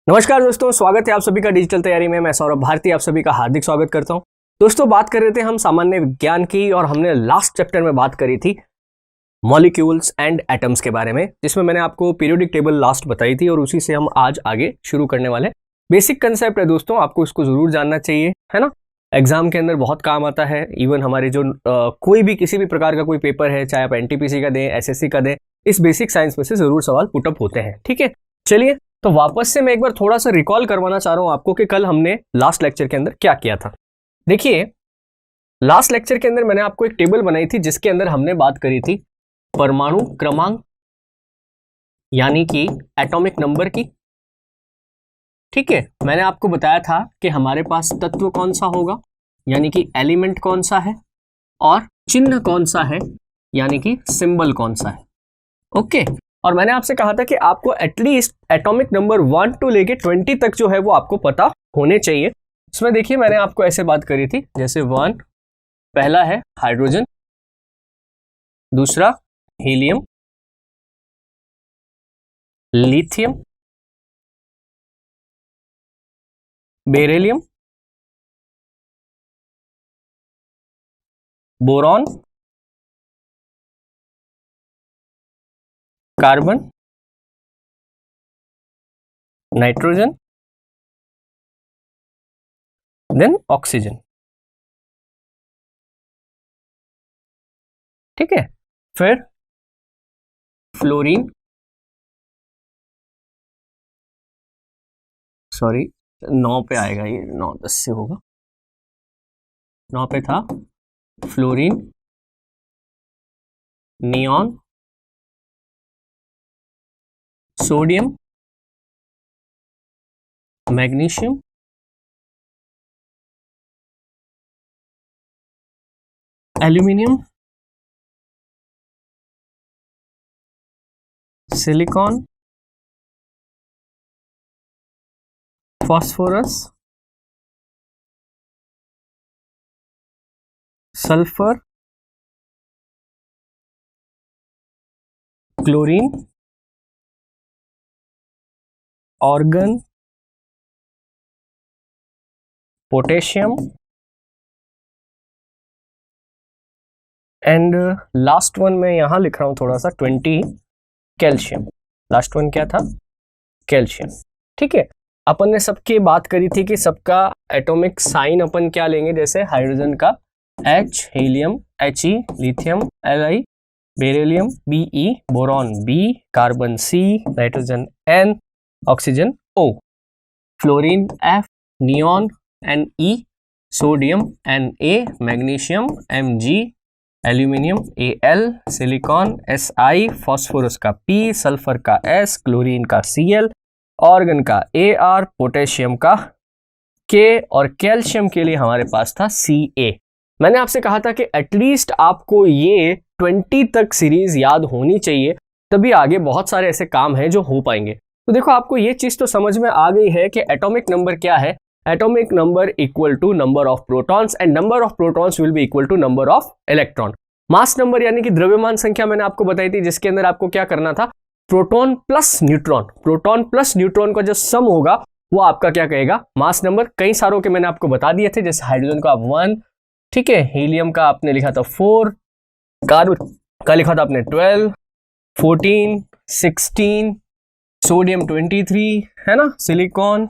नमस्कार दोस्तों, स्वागत है आप सभी का डिजिटल तैयारी में। मैं सौरभ भारती आप सभी का हार्दिक स्वागत करता हूं। दोस्तों, बात कर रहे थे हम सामान्य विज्ञान की और हमने लास्ट चैप्टर में बात करी थी मॉलिक्यूल्स एंड एटम्स के बारे में, जिसमें मैंने आपको पीरियोडिक टेबल लास्ट बताई थी और उसी से हम आज आगे शुरू करने वाले। बेसिक कंसेप्ट है दोस्तों, आपको इसको जरूर जानना चाहिए, है ना। एग्जाम के अंदर बहुत काम आता है। इवन हमारे जो कोई भी किसी भी प्रकार का कोई पेपर है, चाहे आप एनटीपीसी का दें, एसएससी का दें, इस बेसिक साइंस में से जरूर सवाल पुटअप होते हैं। ठीक है, चलिए तो वापस से मैं एक बार थोड़ा सा रिकॉल करवाना चाह रहा हूं आपको कि कल हमने लास्ट लेक्चर के अंदर क्या किया था। देखिए, लास्ट लेक्चर के अंदर मैंने आपको एक टेबल बनाई थी जिसके अंदर हमने बात करी थी परमाणु क्रमांक यानी कि एटॉमिक नंबर की। ठीक है, मैंने आपको बताया था कि हमारे पास तत्व कौन सा होगा यानी कि एलिमेंट कौन सा है और चिन्ह कौन सा है यानी कि सिंबल कौन सा है। ओके, और मैंने आपसे कहा था कि आपको एटलीस्ट एटॉमिक नंबर 1 to लेके 20 तक जो है वो आपको पता होने चाहिए। इसमें देखिए, मैंने आपको ऐसे बात करी थी जैसे 1 पहला है हाइड्रोजन, दूसरा helium, lithium, beryllium, boron, carbon, nitrogen, then oxygen. ठीक है, फिर फ्लोरीन, सॉरी 9 पे आएगा, ये 9-10 से होगा। 9 पे था fluorine, neon, sodium, magnesium, aluminium, silicon, phosphorus, sulphur, chlorine, organ, potassium and last one मैं यहां लिख रहा हूं थोड़ा सा 20 कैल्शियम। लास्ट वन क्या था? कैल्शियम। ठीक है, अपन ने सबकी बात करी थी कि सबका एटॉमिक साइन अपन क्या लेंगे, जैसे हाइड्रोजन का H, helium He, lithium Li, beryllium Be, boron B, carbon C, nitrogen N, oxygen O, fluorine F, neon Ne, sodium Na, magnesium Mg, aluminium Al, silicon Si, phosphorus का P, sulphur का S, chlorine का Cl, organ का Ar, potassium का K और calcium के लिए हमारे पास था Ca। मैंने आपसे कहा था कि एटलीस्ट आपको ये 20 तक सीरीज याद होनी चाहिए, तभी आगे बहुत सारे ऐसे काम हैं जो हो पाएंगे। तो देखो, आपको ये चीज तो समझ में आ गई है कि एटॉमिक नंबर क्या है। Atomic number equal to number of protons and number of protons will be equal to number of electron. Mass number यानी कि द्रव्यमान संख्या मैंने आपको बताई थी, जिसके अंदर आपको क्या करना था, प्रोटॉन प्लस न्यूट्रॉन का जो सम होगा वो आपका क्या कहेगा, मास नंबर। कई सारों के मैंने आपको बता दिए थे, जैसे हाइड्रोजन का 1, ठीक है, हीलियम का आपने लिखा था 4, कार्बन का लिखा था आपने 12, 14, 16, सोडियम 23, है ना, सिलिकॉन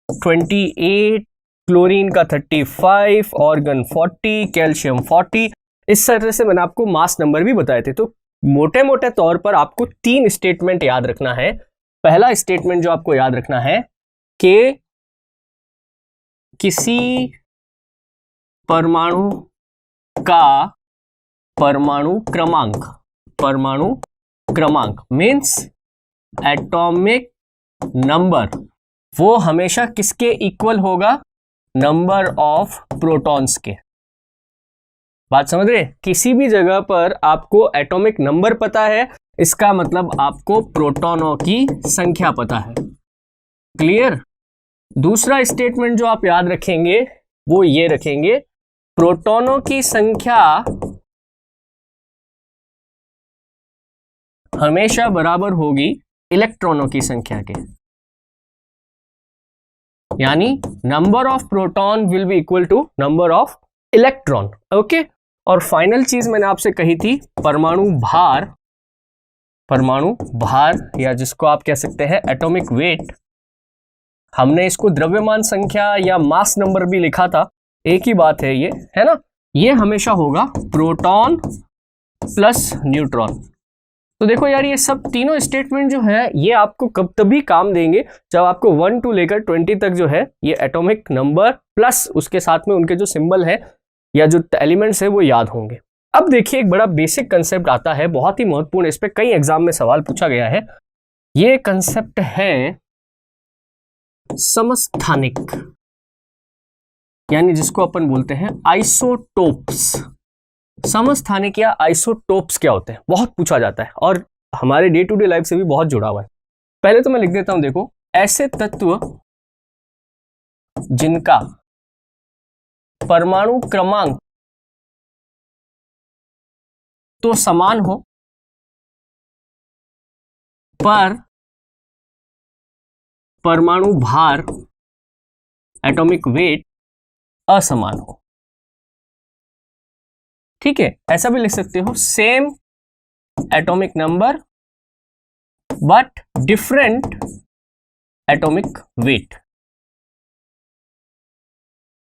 28, क्लोरीन का 35, ऑर्गन 40, कैल्शियम 40। इस तरह से मैंने आपको मास नंबर भी बताए थे। तो मोटे मोटे तौर पर आपको 3 स्टेटमेंट याद रखना है। पहला स्टेटमेंट जो आपको याद रखना है कि किसी परमाणु का परमाणु क्रमांक मीन्स एटॉमिक नंबर, वो हमेशा किसके इक्वल होगा, नंबर ऑफ प्रोटॉन्स के। बात समझ रहे? किसी भी जगह पर आपको एटॉमिक नंबर पता है, इसका मतलब आपको प्रोटॉनों की संख्या पता है। क्लियर? दूसरा स्टेटमेंट जो आप याद रखेंगे वो ये रखेंगे, प्रोटॉनों की संख्या हमेशा बराबर होगी इलेक्ट्रॉनों की संख्या के। यानी number of proton will be equal to number of electron. Okay, और फाइनल चीज मैंने आपसे कही थी परमाणु भार, परमाणु भार या जिसको आप कह सकते हैं एटॉमिक वेट, हमने इसको द्रव्यमान संख्या या मास नंबर भी लिखा था, एक ही बात है ये, है ना। ये हमेशा होगा प्रोटॉन प्लस न्यूट्रॉन। तो देखो यार, ये सब तीनों स्टेटमेंट जो है ये आपको कब तभी काम देंगे जब आपको 1 to लेकर 20 तक जो है ये एटॉमिक नंबर प्लस उसके साथ में उनके जो सिंबल है या जो एलिमेंट्स है वो याद होंगे। अब देखिए, एक बड़ा बेसिक कंसेप्ट आता है, बहुत ही महत्वपूर्ण, इस पे कई एग्जाम में सवाल पूछा गया है। ये कंसेप्ट है समस्थानिक, यानी जिसको अपन बोलते हैं आइसोटोप्स। समस्थानिक या आइसोटोप्स क्या होते हैं, बहुत पूछा जाता है और हमारे डे टू डे लाइफ से भी बहुत जुड़ा हुआ है। पहले तो मैं लिख देता हूं, देखो, ऐसे तत्व जिनका परमाणु क्रमांक तो समान हो पर परमाणु भार एटॉमिक वेट असमान हो। ठीक है, ऐसा भी लिख सकते हो, same atomic number but different atomic weight.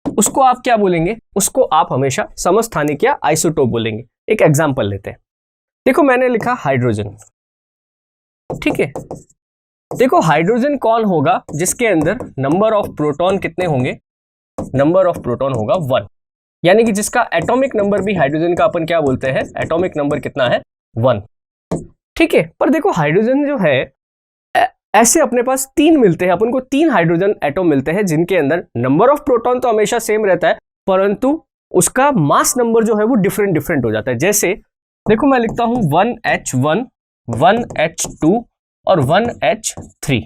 उसको आप क्या बोलेंगे, उसको आप हमेशा समस्थानिक या आइसोटोप बोलेंगे। एक एग्जांपल लेते हैं, देखो मैंने लिखा हाइड्रोजन। ठीक है, देखो हाइड्रोजन कौन होगा जिसके अंदर नंबर ऑफ प्रोटॉन कितने होंगे, नंबर ऑफ प्रोटॉन होगा 1, यानी कि जिसका एटॉमिक नंबर भी हाइड्रोजन का अपन क्या बोलते हैं, एटॉमिक नंबर कितना है, 1। ठीक है, पर देखो हाइड्रोजन जो है ऐसे अपने पास 3 मिलते हैं, अपन को 3 हाइड्रोजन एटम मिलते हैं जिनके अंदर नंबर ऑफ प्रोटॉन तो हमेशा सेम रहता है परंतु उसका मास नंबर जो है वो डिफरेंट डिफरेंट हो जाता है। जैसे देखो मैं लिखता हूं 1H1, 1H2 और 1H3।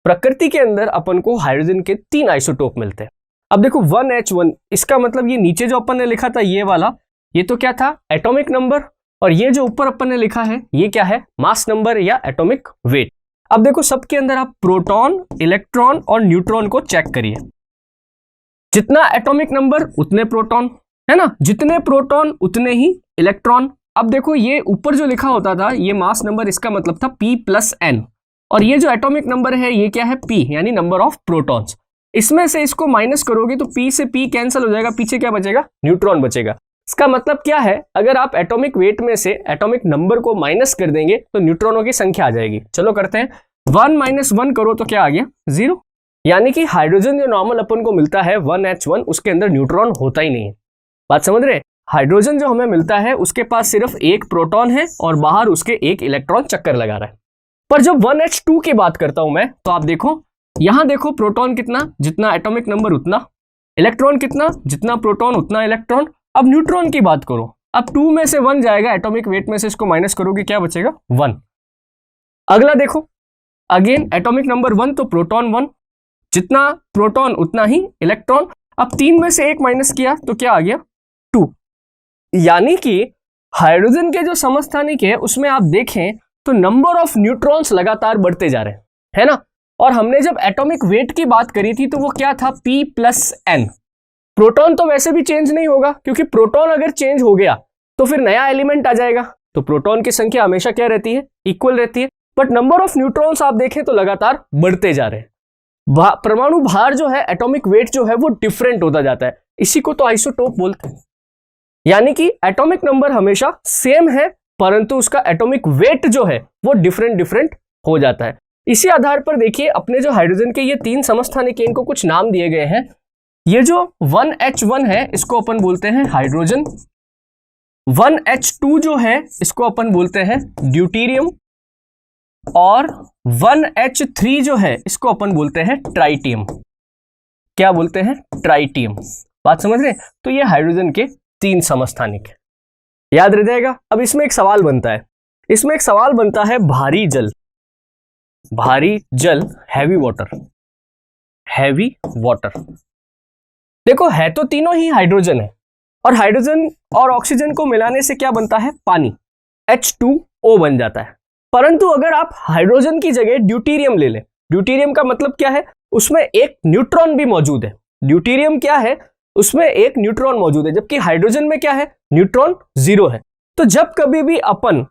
प्रकृति के अंदर अपन को हाइड्रोजन के 3 आइसोटोप मिलते हैं। अब देखो 1H1, इसका मतलब ये नीचे जो अपन ने लिखा था ये वाला, ये तो क्या था, एटॉमिक नंबर, और ये जो ऊपर अपन ने लिखा है ये क्या है, मास नंबर या एटॉमिक वेट। अब देखो सबके अंदर आप प्रोटॉन, इलेक्ट्रॉन और न्यूट्रॉन को चेक करिए, जितना एटॉमिक नंबर उतने प्रोटॉन, है ना, जितने प्रोटॉन उतने ही इलेक्ट्रॉन। अब देखो ये ऊपर जो लिखा होता था ये मास नंबर, इसका मतलब था P+N, और ये जो एटॉमिक नंबर है ये क्या है, P, यानी नंबर ऑफ प्रोटॉन्स। इसमें से इसको माइनस करोगे तो P से P कैंसिल हो जाएगा, पीछे क्या बचेगा, न्यूट्रॉन बचेगा। इसका मतलब क्या है, अगर आप एटॉमिक वेट में से एटॉमिक नंबर को माइनस कर देंगे तो न्यूट्रॉनों की संख्या आ जाएगी। चलो करते हैं, 1 - 1 करो तो क्या आ गया, 0, यानी कि हाइड्रोजन जो नॉर्मल अपन को मिलता है 1H1, उसके अंदर न्यूट्रॉन होता ही नहीं है। बात समझ रहे, हाइड्रोजन जो हमें मिलता है उसके पास सिर्फ एक प्रोटॉन है और बाहर उसके एक इलेक्ट्रॉन चक्कर लगा रहा है। पर जब 1H2 की बात करता हूं मैं, तो आप देखो यहां देखो, प्रोटॉन कितना, जितना एटॉमिक नंबर उतना, इलेक्ट्रॉन कितना, जितना प्रोटॉन उतना इलेक्ट्रॉन। अब न्यूट्रॉन की बात करो, अब 2 में से 1 जाएगा, एटॉमिक वेट में से इसको माइनस करोगे क्या बचेगा, 1। अगला देखो, अगेन एटॉमिक नंबर 1 तो प्रोटॉन 1, जितना प्रोटॉन उतना ही इलेक्ट्रॉन। अब 3 में से 1 माइनस किया तो क्या आ गया, 2। यानी कि हाइड्रोजन के जो समस्थानिक है उसमें आप देखें तो नंबर ऑफ न्यूट्रॉन्स लगातार बढ़ते जा रहे हैं, है ना। और हमने जब एटॉमिक वेट की बात करी थी तो वो क्या था, P+N। प्रोटॉन तो वैसे भी चेंज नहीं होगा, क्योंकि प्रोटॉन अगर चेंज हो गया तो फिर नया एलिमेंट आ जाएगा, तो प्रोटॉन की संख्या हमेशा क्या रहती है, इक्वल रहती है। बट नंबर ऑफ न्यूट्रॉन्स आप देखें तो लगातार बढ़ते जा रहे हैं। परमाणु भार जो है, एटॉमिक वेट जो है वो डिफरेंट होता जाता है, इसी को तो आइसोटोप बोलते हैं। यानी कि एटॉमिक नंबर हमेशा सेम है परंतु उसका एटॉमिक वेट जो है वो डिफरेंट डिफरेंट हो जाता है। इसी आधार पर देखिए अपने जो हाइड्रोजन के ये 3 समस्थानिक हैं, इनको कुछ नाम दिए गए हैं। ये जो 1H1 है इसको अपन बोलते हैं हाइड्रोजन, 1H2 जो है इसको अपन बोलते हैं ड्यूटेरियम, और 1H3 जो है इसको अपन बोलते हैं ट्राइटियम। क्या बोलते हैं, ट्राइटियम। बात समझ रहे, तो ये हाइड्रोजन के 3 समस्थानिक है, याद रह जाएगा। अब इसमें एक सवाल बनता है, भारी जल हैवी वाटर। देखो है तो तीनों ही हाइड्रोजन है, और हाइड्रोजन और ऑक्सीजन को मिलाने से क्या बनता है, पानी, H2O बन जाता है। परंतु अगर आप हाइड्रोजन की जगह ड्यूटेरियम ले लें, ड्यूटेरियम का मतलब क्या है, उसमें एक न्यूट्रॉन भी मौजूद है। ड्यूटेरियम क्या है, उसमें एक न्यूट्रॉन मौजूद है, जबकि हाइड्रोजन में क्या है, न्यूट्रॉन 0 है। तो जब कभी भी अपन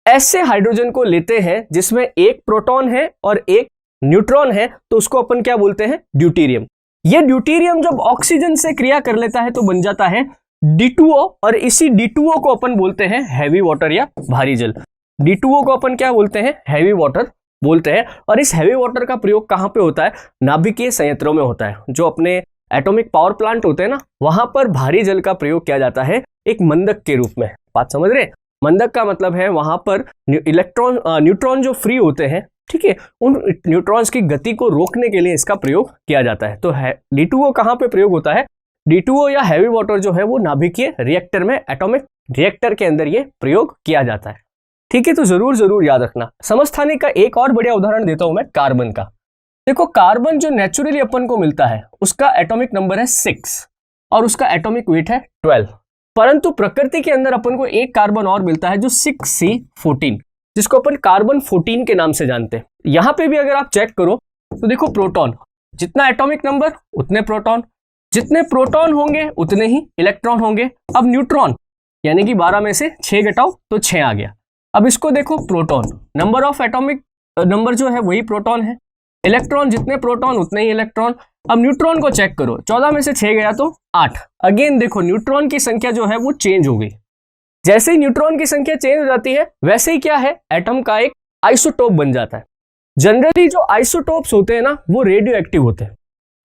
ऐसे हाइड्रोजन को लेते हैं जिसमें एक प्रोटॉन है और एक न्यूट्रॉन है, तो उसको अपन क्या बोलते हैं, ड्यूटेरियम। ये ड्यूटेरियम जब ऑक्सीजन से क्रिया कर लेता है तो बन जाता है D2O, और इसी D2O को अपन बोलते हैं हैवी वाटर या भारी जल। D2O को अपन क्या बोलते हैं, हैवी वाटर बोलते हैं। और इस हैवी वाटर का प्रयोग कहां पे होता है, नाभिकीय संयंत्रों में होता है। जो अपने एटॉमिक पावर प्लांट होते हैं ना, वहां पर भारी जल का प्रयोग किया जाता है एक मंदक के रूप में। बात समझ रहे हैं? मंदक का मतलब है वहां पर न्यूट्रॉन जो फ्री होते हैं, ठीक है, उन न्यूट्रॉन्स की गति को रोकने के लिए इसका प्रयोग किया जाता है। तो D2O कहां पे प्रयोग होता है, D2O या हैवी वाटर जो है वो नाभिकीय रिएक्टर में, एटॉमिक रिएक्टर के अंदर ये प्रयोग किया जाता है। ठीक है, तो जरूर याद रखना। समस्थानिक का एक और बढ़िया उदाहरण देता हूं मैं, कार्बन का। देखो, कार्बन जो नेचुरली अपन को मिलता है उसका एटॉमिक नंबर है 6 और उसका एटॉमिक वेट है 12, परंतु प्रकृति के अंदर अपन को एक कार्बन और मिलता है जो 6C14, जिसको अपन कार्बन 14 के नाम से जानते हैं। यहां पे भी अगर आप चेक करो तो देखो, प्रोटॉन, जितना एटॉमिक नंबर उतने प्रोटॉन, जितने प्रोटॉन होंगे उतने ही इलेक्ट्रॉन होंगे। अब न्यूट्रॉन, यानी कि 12 में से 6 घटाओ तो 6 आ गया। अब इसको देखो, proton, number of atomic number जो है वही प्रोटॉन है, इलेक्ट्रॉन जितने प्रोटॉन उतने ही इलेक्ट्रॉन। अब न्यूट्रॉन को चेक करो, 14 में से 6 गया तो 8। अगेन देखो, न्यूट्रॉन की संख्या जो है वो चेंज हो गई। जैसे ही न्यूट्रॉन की संख्या चेंज हो जाती है, वैसे ही क्या है, एटम का एक आइसोटोप बन जाता है। जनरली जो आइसोटोप्स होते हैं ना, वो रेडियो एक्टिव होते हैं।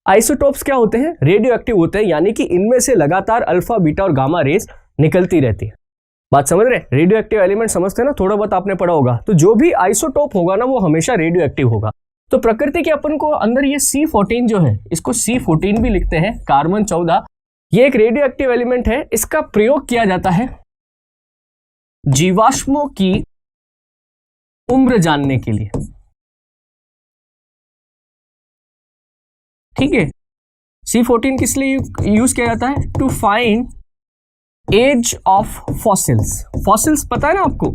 आइसोटोप्स क्या होते हैं, रेडियो एक्टिव होते हैं, यानी कि इनमें से लगातार अल्फा, बीटा और गामा रेस निकलती रहती है। बात समझ रहे? रेडियो एक्टिव एलिमेंट समझते हैं ना, थोड़ा बहुत आपने पढ़ा होगा। तो जो भी आइसोटोप होगा ना, वो हमेशा रेडियो एक्टिव होगा। तो प्रकृति के अपन को अंदर ये C14 जो है, इसको C14 भी लिखते हैं, कार्बन 14, ये एक रेडियो एक्टिव एलिमेंट है। इसका प्रयोग किया जाता है जीवाश्मों की उम्र जानने के लिए। ठीक है, C14 किस लिए यूज किया जाता है, to find age of fossils. Fossils पता है ना आपको,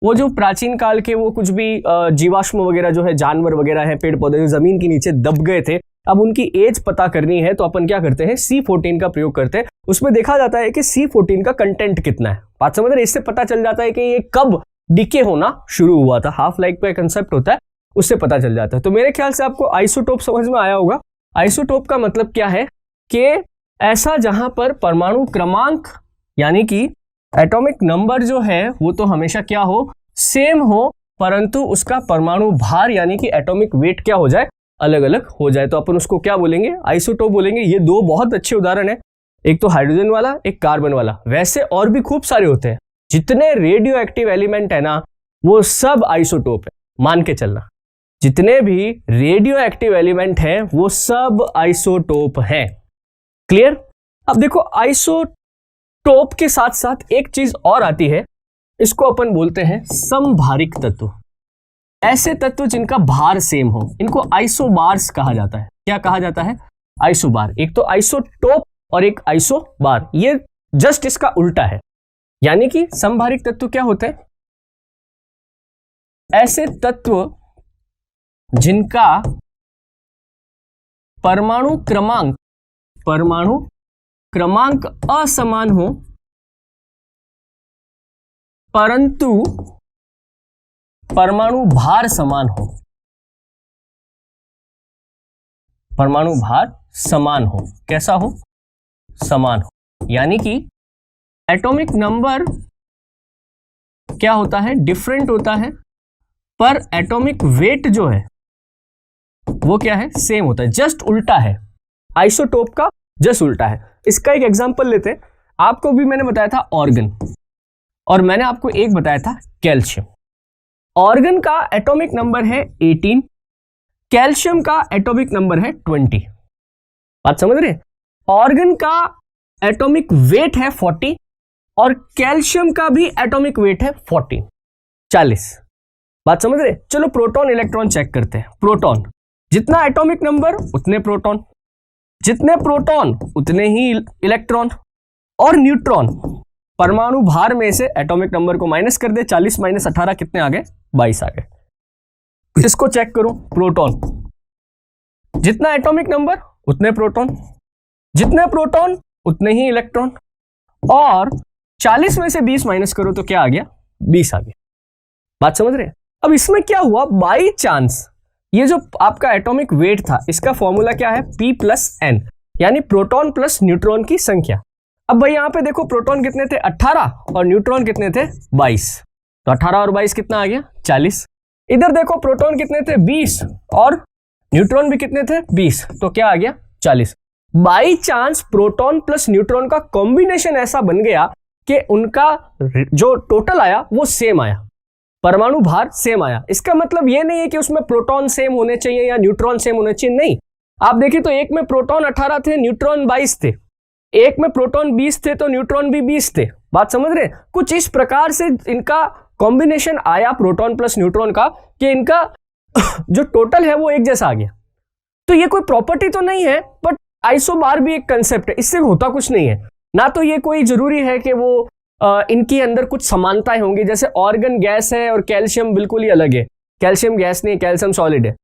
वो जो प्राचीन काल के वो कुछ भी जीवाश्म वगैरह जो है, जानवर वगैरह है, पेड़ पौधे जो जमीन के नीचे दब गए थे, अब उनकी एज पता करनी है तो अपन क्या करते हैं, C14 का प्रयोग करते हैं। उसमें देखा जाता है कि C14 का कंटेंट कितना है। बात समझ रहे? इससे पता चल जाता है कि ये कब डिके होना शुरू हुआ था। हाफ लाइफ का कंसेप्ट होता है, उससे पता चल जाता है। तो मेरे ख्याल से आपको आइसोटोप समझ में आया होगा। आइसोटोप का मतलब क्या है कि ऐसा जहां पर परमाणु क्रमांक, यानी कि एटॉमिक नंबर जो है वो तो हमेशा क्या हो, सेम हो, परंतु उसका परमाणु भार यानी कि एटॉमिक वेट क्या हो जाए, अलग अलग हो जाए। तो अपन उसको क्या बोलेंगे, आइसोटोप बोलेंगे। ये दो बहुत अच्छे उदाहरण है, एक तो हाइड्रोजन वाला, एक कार्बन वाला। वैसे और भी खूब सारे होते हैं। जितने रेडियो एक्टिव एलिमेंट है ना, वो सब आइसोटोप है, मान के चलना। जितने भी रेडियो एक्टिव एलिमेंट हैं वो सब आइसोटोप हैं। क्लियर? अब देखो, आइसोटोप के साथ साथ एक चीज और आती है, इसको अपन बोलते हैं समभारिक तत्व। ऐसे तत्व जिनका भार सेम हो, इनको आइसोबार्स कहा जाता है। क्या कहा जाता है? आइसोबार। एक तो आइसोटोप और एक आइसोबार, ये जस्ट इसका उल्टा है। यानी कि समभारिक तत्व क्या होते हैं, ऐसे तत्व जिनका परमाणु क्रमांक असमान हो, परंतु परमाणु भार समान हो। परमाणु भार समान हो, कैसा हो? समान हो। यानी कि एटॉमिक नंबर क्या होता है, डिफरेंट होता है, पर एटॉमिक वेट जो है वो क्या है, सेम होता है। जस्ट उल्टा है, आइसोटोप का जस्ट उल्टा है। इसका एक एग्जांपल लेते हैं। आपको भी मैंने बताया था ऑर्गन, और मैंने आपको एक बताया था कैल्शियम। ऑर्गन का एटॉमिक नंबर है 18, कैल्शियम का एटॉमिक नंबर है 20। बात समझ रहे? ऑर्गन का एटॉमिक वेट है 40 और कैल्शियम का भी एटॉमिक वेट है 40। बात समझ रहे? चलो प्रोटॉन इलेक्ट्रॉन चेक करते हैं। प्रोटॉन, जितना एटॉमिक नंबर उतने प्रोटॉन, जितने प्रोटॉन उतने ही इलेक्ट्रॉन। और न्यूट्रॉन, परमाणु भार में से एटॉमिक नंबर को माइनस कर दे, 40 माइनस 18 कितने आ गए, 22 आ गए। इसको चेक करो, प्रोटॉन जितना एटॉमिक नंबर उतने प्रोटॉन, जितने प्रोटॉन उतने ही इलेक्ट्रॉन, और 40 में से 20 माइनस करो तो क्या आ गया, 20 आ गया। बात समझ रहे हैं? अब इसमें क्या हुआ, बाई चांस ये जो आपका एटॉमिक वेट था इसका फॉर्मूला क्या है, P प्लस N, यानी प्रोटॉन प्लस न्यूट्रॉन की संख्या। अब भाई यहां पे देखो प्रोटॉन कितने थे 18 और न्यूट्रॉन कितने थे 22, तो 18 और 22 कितना आ गया 40। इधर देखो प्रोटॉन कितने थे 20 और न्यूट्रॉन भी कितने थे 20, तो क्या आ गया 40। By chance proton plus neutron का कॉम्बिनेशन ऐसा बन गया कि उनका जो टोटल आया वो सेम आया, परमाणु भार सेम आया। इसका मतलब ये नहीं है कि उसमें प्रोटॉन सेम होने चाहिए या न्यूट्रॉन सेम होने चाहिए, नहीं। आप देखिए तो एक में प्रोटॉन 18 थे, न्यूट्रॉन 22 थे, एक में प्रोटॉन 20 थे तो न्यूट्रॉन भी 20 थे। बात समझ रहे? कुछ इस प्रकार से इनका कॉम्बिनेशन आया प्रोटॉन प्लस न्यूट्रॉन का कि इनका जो टोटल है वो एक जैसा आ गया। तो ये कोई प्रॉपर्टी तो नहीं है, बट आइसोबार भी एक कंसेप्ट है, इससे होता कुछ नहीं है ना। तो ये कोई जरूरी है कि वो इनके अंदर कुछ समानताएं होंगी, जैसे ऑर्गन गैस है और कैल्शियम बिल्कुल ही अलग है, कैल्शियम गैस नहीं, कैल्शियम सॉलिड है।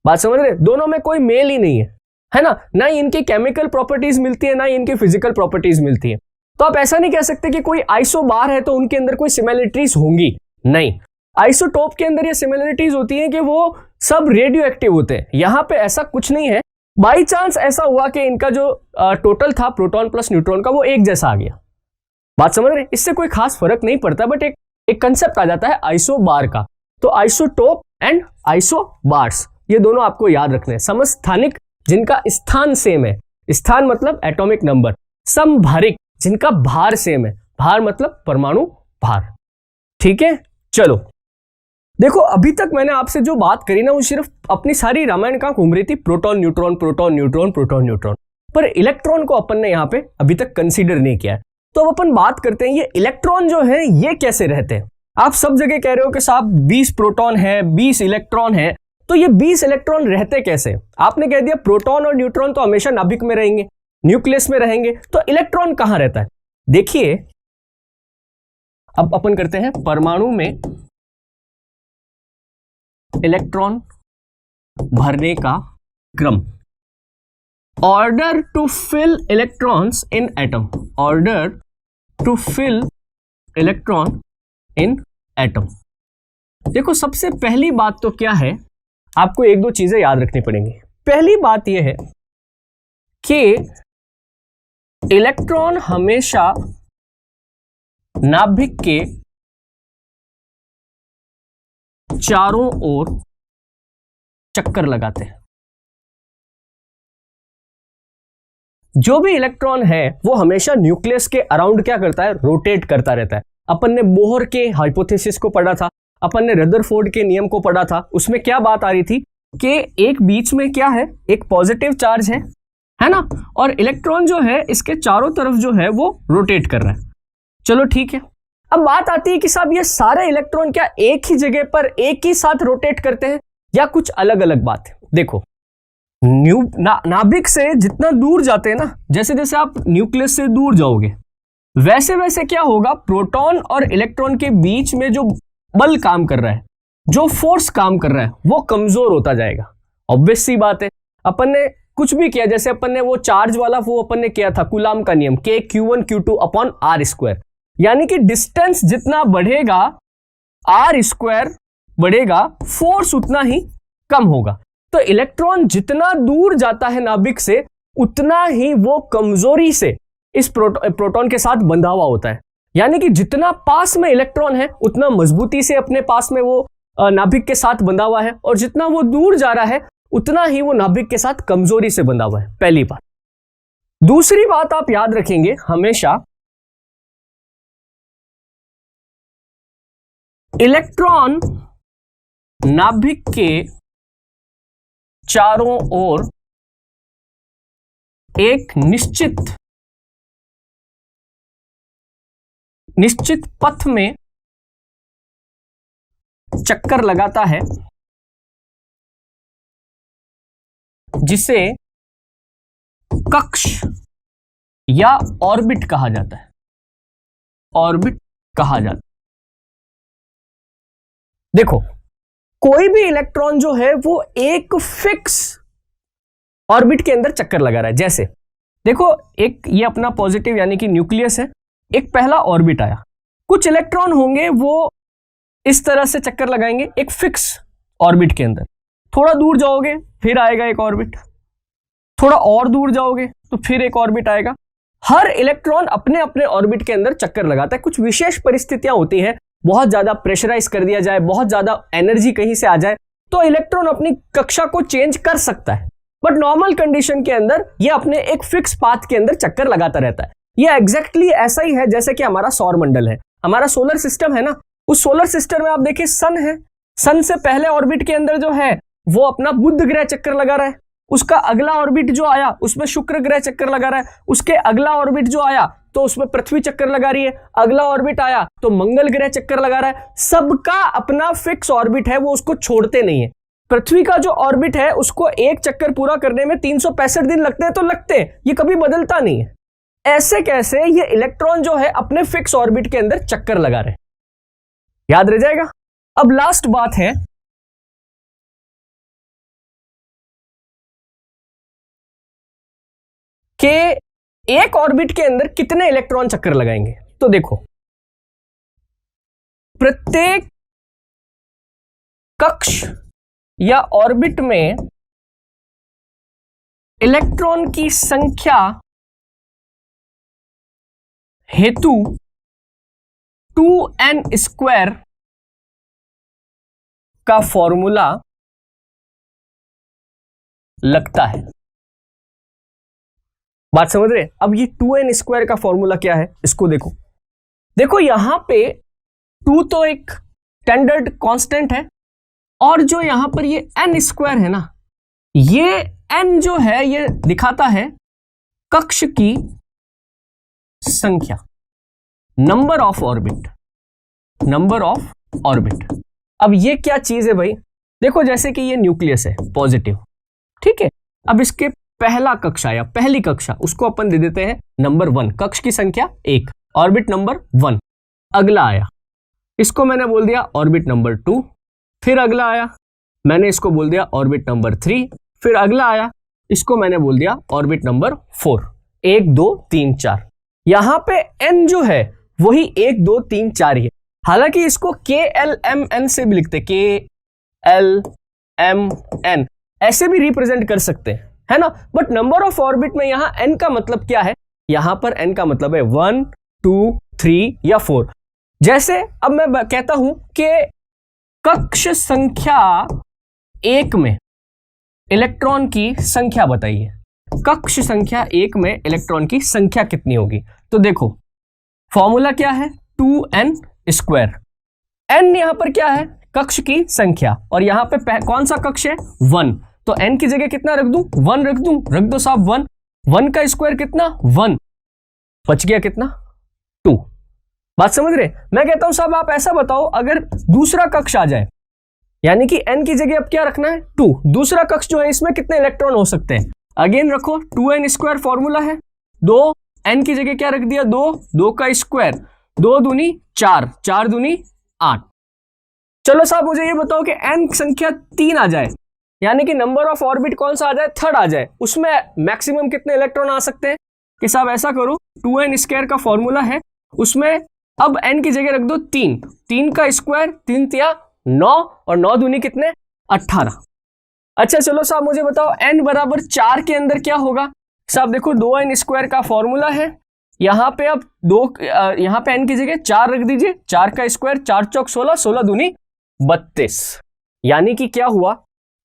बात समझ रहे? दोनों में कोई मेल ही नहीं है ना। ना ही इनकी केमिकल प्रॉपर्टीज मिलती है, ना ही इनकी फिजिकल प्रॉपर्टीज मिलती है। तो आप ऐसा नहीं कह सकते कि कोई आइसोबार है तो उनके अंदर कोई सिमिलरिटीज होंगी, नहीं। आइसोटोप के अंदर ये सिमिलरिटीज होती है कि वो सब रेडियो एक्टिव होते हैं, यहां पे ऐसा कुछ नहीं है। बाई चांस ऐसा हुआ कि इनका जो टोटल था प्रोटॉन प्लस न्यूट्रॉन का वो एक जैसा आ गया। बात समझ रहे? इससे कोई खास फर्क नहीं पड़ता, बट एक कंसेप्ट आ जाता है आइसोबार का। तो आइसोटोप एंड आइसोबार्स ये दोनों आपको याद रखने हैं। समस्थानिक जिनका स्थान सेम है, स्थान मतलब एटॉमिक नंबर। समभारिक जिनका भार सेम है, भार मतलब परमाणु भार। ठीक है, चलो देखो अभी तक मैंने आपसे जो बात करी ना वो सिर्फ अपनी सारी रामायण कहां घूम रही थी, proton neutron proton neutron proton neutron, पर इलेक्ट्रॉन को अपन ने यहां पे अभी तक कंसीडर नहीं किया है। तो अब अपन बात करते हैं ये इलेक्ट्रॉन जो है ये कैसे रहते हैं। आप सब जगह कह रहे हो कि साहब 20 प्रोटॉन है 20 इलेक्ट्रॉन है, तो ये 20 इलेक्ट्रॉन रहते कैसे? आपने कह दिया प्रोटॉन और न्यूट्रॉन तो हमेशा नाभिक में रहेंगे, न्यूक्लियस में रहेंगे, तो इलेक्ट्रॉन कहां रहता है? देखिए अब अपन करते हैं परमाणु में इलेक्ट्रॉन भरने का क्रम। Order to fill electrons in atom, order to fill electron in atom. देखो सबसे पहली बात तो क्या है, आपको एक दो चीजें याद रखनी पड़ेंगी। पहली बात यह है कि इलेक्ट्रॉन हमेशा नाभिक के चारों ओर चक्कर लगाते हैं। जो भी इलेक्ट्रॉन है वो हमेशा न्यूक्लियस के अराउंड क्या करता है, रोटेट करता रहता है। अपन ने बोहर के हाइपोथेसिस को पढ़ा था, अपन ने रदरफोर्ड के नियम को पढ़ा था, उसमें क्या बात आ रही थी कि एक बीच में क्या है, एक पॉजिटिव चार्ज है ना, और इलेक्ट्रॉन जो है इसके चारों तरफ जो है वो रोटेट कर रहा है। चलो ठीक है, अब बात आती है कि साहब ये सारे इलेक्ट्रॉन क्या एक ही जगह पर एक ही साथ रोटेट करते हैं या कुछ अलग अलग बात है? देखो नाभिक से जितना दूर जाते हैं ना, जैसे जैसे आप न्यूक्लियस से दूर जाओगे वैसे वैसे क्या होगा, प्रोटॉन और इलेक्ट्रॉन के बीच में जो बल काम कर रहा है, जो फोर्स काम कर रहा है वो कमजोर होता जाएगा। ऑब्वियस सी बात है, अपन ने कुछ भी किया, जैसे अपन ने वो चार्ज वाला वो अपन ने किया था कूलाम का नियम, K Q1 Q2 upon R square, यानी कि डिस्टेंस जितना बढ़ेगा R स्क्वायर बढ़ेगा, फोर्स उतना ही कम होगा। तो इलेक्ट्रॉन जितना दूर जाता है नाभिक से उतना ही वो कमजोरी से इस प्रोटॉन के साथ बंधा हुआ होता है। यानी कि जितना पास में इलेक्ट्रॉन है उतना मजबूती से अपने पास में वो नाभिक के साथ बंधा हुआ है, और जितना वो दूर जा रहा है उतना ही वो नाभिक के साथ कमजोरी से बंधा हुआ है। पहली बात। दूसरी बात आप याद रखेंगे, हमेशा इलेक्ट्रॉन नाभिक के चारों ओर एक निश्चित पथ में चक्कर लगाता है, जिसे कक्ष या ऑर्बिट कहा जाता है। ऑर्बिट कहा जाता है। देखो कोई भी इलेक्ट्रॉन जो है वो एक फिक्स ऑर्बिट के अंदर चक्कर लगा रहा है। जैसे देखो, एक ये अपना पॉजिटिव यानी कि न्यूक्लियस है, एक पहला ऑर्बिट आया, कुछ इलेक्ट्रॉन होंगे वो इस तरह से चक्कर लगाएंगे एक फिक्स ऑर्बिट के अंदर, थोड़ा दूर जाओगे फिर आएगा एक ऑर्बिट, थोड़ा और दूर जाओगे तो फिर एक ऑर्बिट आएगा। हर इलेक्ट्रॉन अपने अपने ऑर्बिट के अंदर चक्कर लगाता है। कुछ विशेष परिस्थितियां होती हैं, बहुत ज्यादा प्रेशराइज कर दिया जाए, बहुत ज्यादा एनर्जी कहीं से आ जाए तो इलेक्ट्रॉन अपनी कक्षा को चेंज कर सकता है, बट नॉर्मल कंडीशन के अंदर ये अपने एक फिक्स पाथ के अंदर चक्कर लगाता रहता है। ये एग्जैक्टली ऐसा ही है जैसे कि हमारा सौर मंडल है, हमारा सोलर सिस्टम है ना, उस सोलर सिस्टम में आप देखिए सन है, सन से पहले ऑर्बिट के अंदर जो है वो अपना बुध ग्रह चक्कर लगा रहा है, उसका अगला ऑर्बिट जो आया उसमें शुक्र ग्रह चक्कर लगा रहा है, उसके अगला ऑर्बिट जो आया तो उसमें पृथ्वी चक्कर लगा रही है, अगला ऑर्बिट आया तो मंगल ग्रह चक्कर लगा रहा है। सबका अपना फिक्स ऑर्बिट है, वो उसको छोड़ते नहीं है। पृथ्वी का जो ऑर्बिट है उसको एक चक्कर पूरा करने में 365 दिन लगते हैं तो लगते हैं, ये कभी बदलता नहीं है। ऐसे कैसे ये इलेक्ट्रॉन जो है अपने फिक्स ऑर्बिट के अंदर चक्कर लगा रहे हैं, याद रह जाएगा। अब लास्ट बात है कि एक ऑर्बिट के अंदर कितने इलेक्ट्रॉन चक्कर लगाएंगे। तो देखो, प्रत्येक कक्ष या ऑर्बिट में इलेक्ट्रॉन की संख्या हेतु 2n² का फॉर्मूला लगता है। बात समझ रहे? अब ये 2n² का फॉर्मूला क्या है इसको देखो। देखो यहां पे 2 तो एक स्टैंडर्ड कांस्टेंट है, और जो यहां पर ये n² है ना, ये n जो है ये दिखाता है कक्ष की संख्या, number of orbit, number of orbit. अब ये क्या चीज है भाई, देखो जैसे कि ये न्यूक्लियस है पॉजिटिव, ठीक है। अब इसके पहला कक्षा या पहली कक्षा उसको अपन दे देते हैं नंबर 1, कक्ष की संख्या 1, ऑर्बिट नंबर 1। अगला आया, इसको मैंने बोल दिया ऑर्बिट नंबर 2, फिर अगला आया मैंने इसको बोल दिया ऑर्बिट नंबर 3, फिर अगला आया इसको मैंने बोल दिया ऑर्बिट नंबर 4। 1 2 3 4, यहां पे n जो है वही 1 2 3 4 ही है। हालांकि इसको KLMN से भी लिखते, KLMN ऐसे भी रिप्रेजेंट कर सकते हैं, है ना। बट नंबर ऑफ ऑर्बिट में यहां n का मतलब क्या है, यहां पर n का मतलब है 1 2 3 या 4। जैसे अब मैं कहता हूं कि कक्ष संख्या 1 में इलेक्ट्रॉन की संख्या बताइए, कक्ष संख्या 1 में इलेक्ट्रॉन की संख्या कितनी होगी। तो देखो फॉर्मूला क्या है, 2n²। n यहां पर क्या है, कक्ष की संख्या, और यहां पे कौन सा कक्ष है, 1, तो n की जगह कितना रख दूं, 1 रख दूं, रख दो साहब 1, 1 का स्क्वायर कितना 1, बच गया कितना 2। बात समझ रहे? मैं कहता हूं साहब आप ऐसा बताओ, अगर दूसरा कक्ष आ जाए, यानी कि n की जगह अब क्या रखना है 2, दूसरा कक्ष जो है इसमें कितने इलेक्ट्रॉन हो सकते हैं, अगेन रखो 2n² फॉर्मूला है, 2 n की जगह क्या रख दिया 2, 2 का स्क्वायर, 2 दूनी 4, 4 दूनी 8। चलो साहब मुझे ये बताओ कि n संख्या 3 आ जाए, यानी कि नंबर ऑफ ऑर्बिट कौन सा आ जाए, 3rd आ जाए, उसमें मैक्सिमम कितने इलेक्ट्रॉन आ सकते हैं। कि साहब ऐसा करो, 2n² का फॉर्मूला है, उसमें अब n की जगह रख दो 3, 3 का स्क्वायर 3 तिया 9, और 9 दूनी कितने 18। अच्छा चलो साहब मुझे बताओ n बराबर 4 के अंदर क्या होगा। साहब देखो 2n² का फॉर्मूला है, यहां पे अब यहां पे n की जगह 4 रख दीजिए, 4 का स्क्वायर 4 चौक 16, 16 दूनी 32। यानी कि क्या हुआ,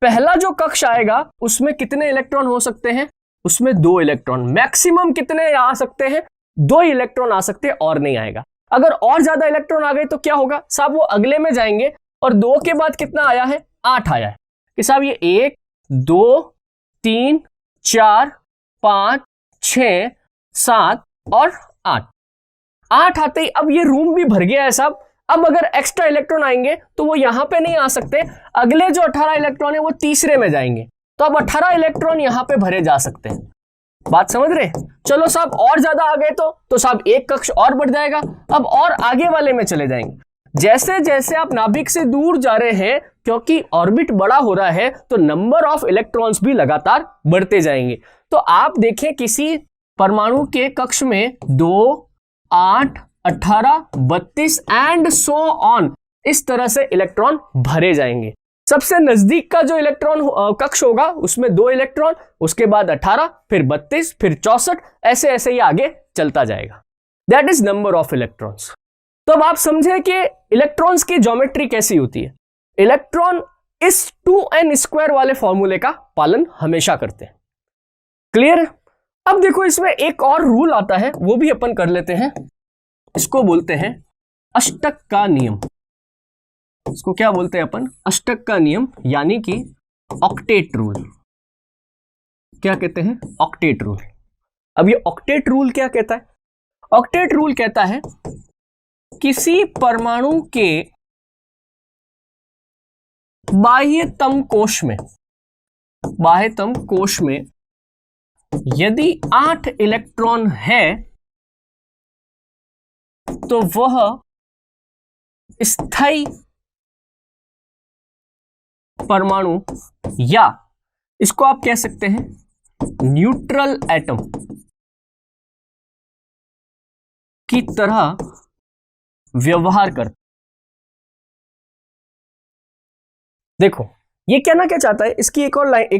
पहला जो कक्ष आएगा उसमें कितने इलेक्ट्रॉन हो सकते हैं, उसमें 2 इलेक्ट्रॉन, मैक्सिमम कितने आ सकते हैं, 2 इलेक्ट्रॉन आ सकते हैं और नहीं आएगा। अगर और ज्यादा इलेक्ट्रॉन आ गए तो क्या होगा साहब, वो अगले में जाएंगे, और 2 के बाद कितना आया है 8 आया है। कि साहब ये 1 2 3 4 5 6 7 और 8 आते ही अब ये रूम भी भर गया है साहब। अब अगर एक्स्ट्रा इलेक्ट्रॉन आएंगे तो वो यहां पे नहीं आ सकते, अगले जो 18 इलेक्ट्रॉन है वो तीसरे में जाएंगे, तो अब 18 इलेक्ट्रॉन यहां पे भरे जा सकते हैं। बात समझ रहे? चलो साहब और ज्यादा आ गए तो साहब एक कक्ष और बढ़ जाएगा, अब और आगे वाले में चले जाएंगे। जैसे जैसे आप नाभिक से दूर जा रहे हैं, क्योंकि ऑर्बिट बड़ा हो रहा है, तो नंबर ऑफ इलेक्ट्रॉन्स भी लगातार बढ़ते जाएंगे। तो आप देखें किसी परमाणु के कक्ष में 2, 8, 18, 32 एंड सो ऑन, इस तरह से इलेक्ट्रॉन भरे जाएंगे। सबसे नजदीक का जो इलेक्ट्रॉन कक्ष होगा उसमें 2 इलेक्ट्रॉन, उसके बाद 18, फिर 32, फिर 64, ऐसे ऐसे ही आगे चलता जाएगा। That is number of electrons. तो अब आप समझे कि इलेक्ट्रॉन्स की ज्योमेट्री कैसी होती है। इलेक्ट्रॉन इस 2n² वाले फॉर्मूले का पालन हमेशा करते हैं। क्लियर है? अब देखो इसमें एक और रूल आता है, वो भी अपन कर लेते हैं। इसको बोलते हैं अष्टक का नियम। इसको क्या बोलते हैं अपन? अष्टक का नियम, यानी कि ऑक्टेट रूल। क्या कहते हैं? Octet rule. अब ये ऑक्टेट रूल क्या कहता है? ऑक्टेट रूल कहता है किसी परमाणु के बाह्यतम कोश में यदि 8 इलेक्ट्रॉन है तो वह स्थायी परमाणु, या इसको आप कह सकते हैं न्यूट्रल एटम की तरह व्यवहार कर। देखो ये कहना क्या चाहता है, इसकी एक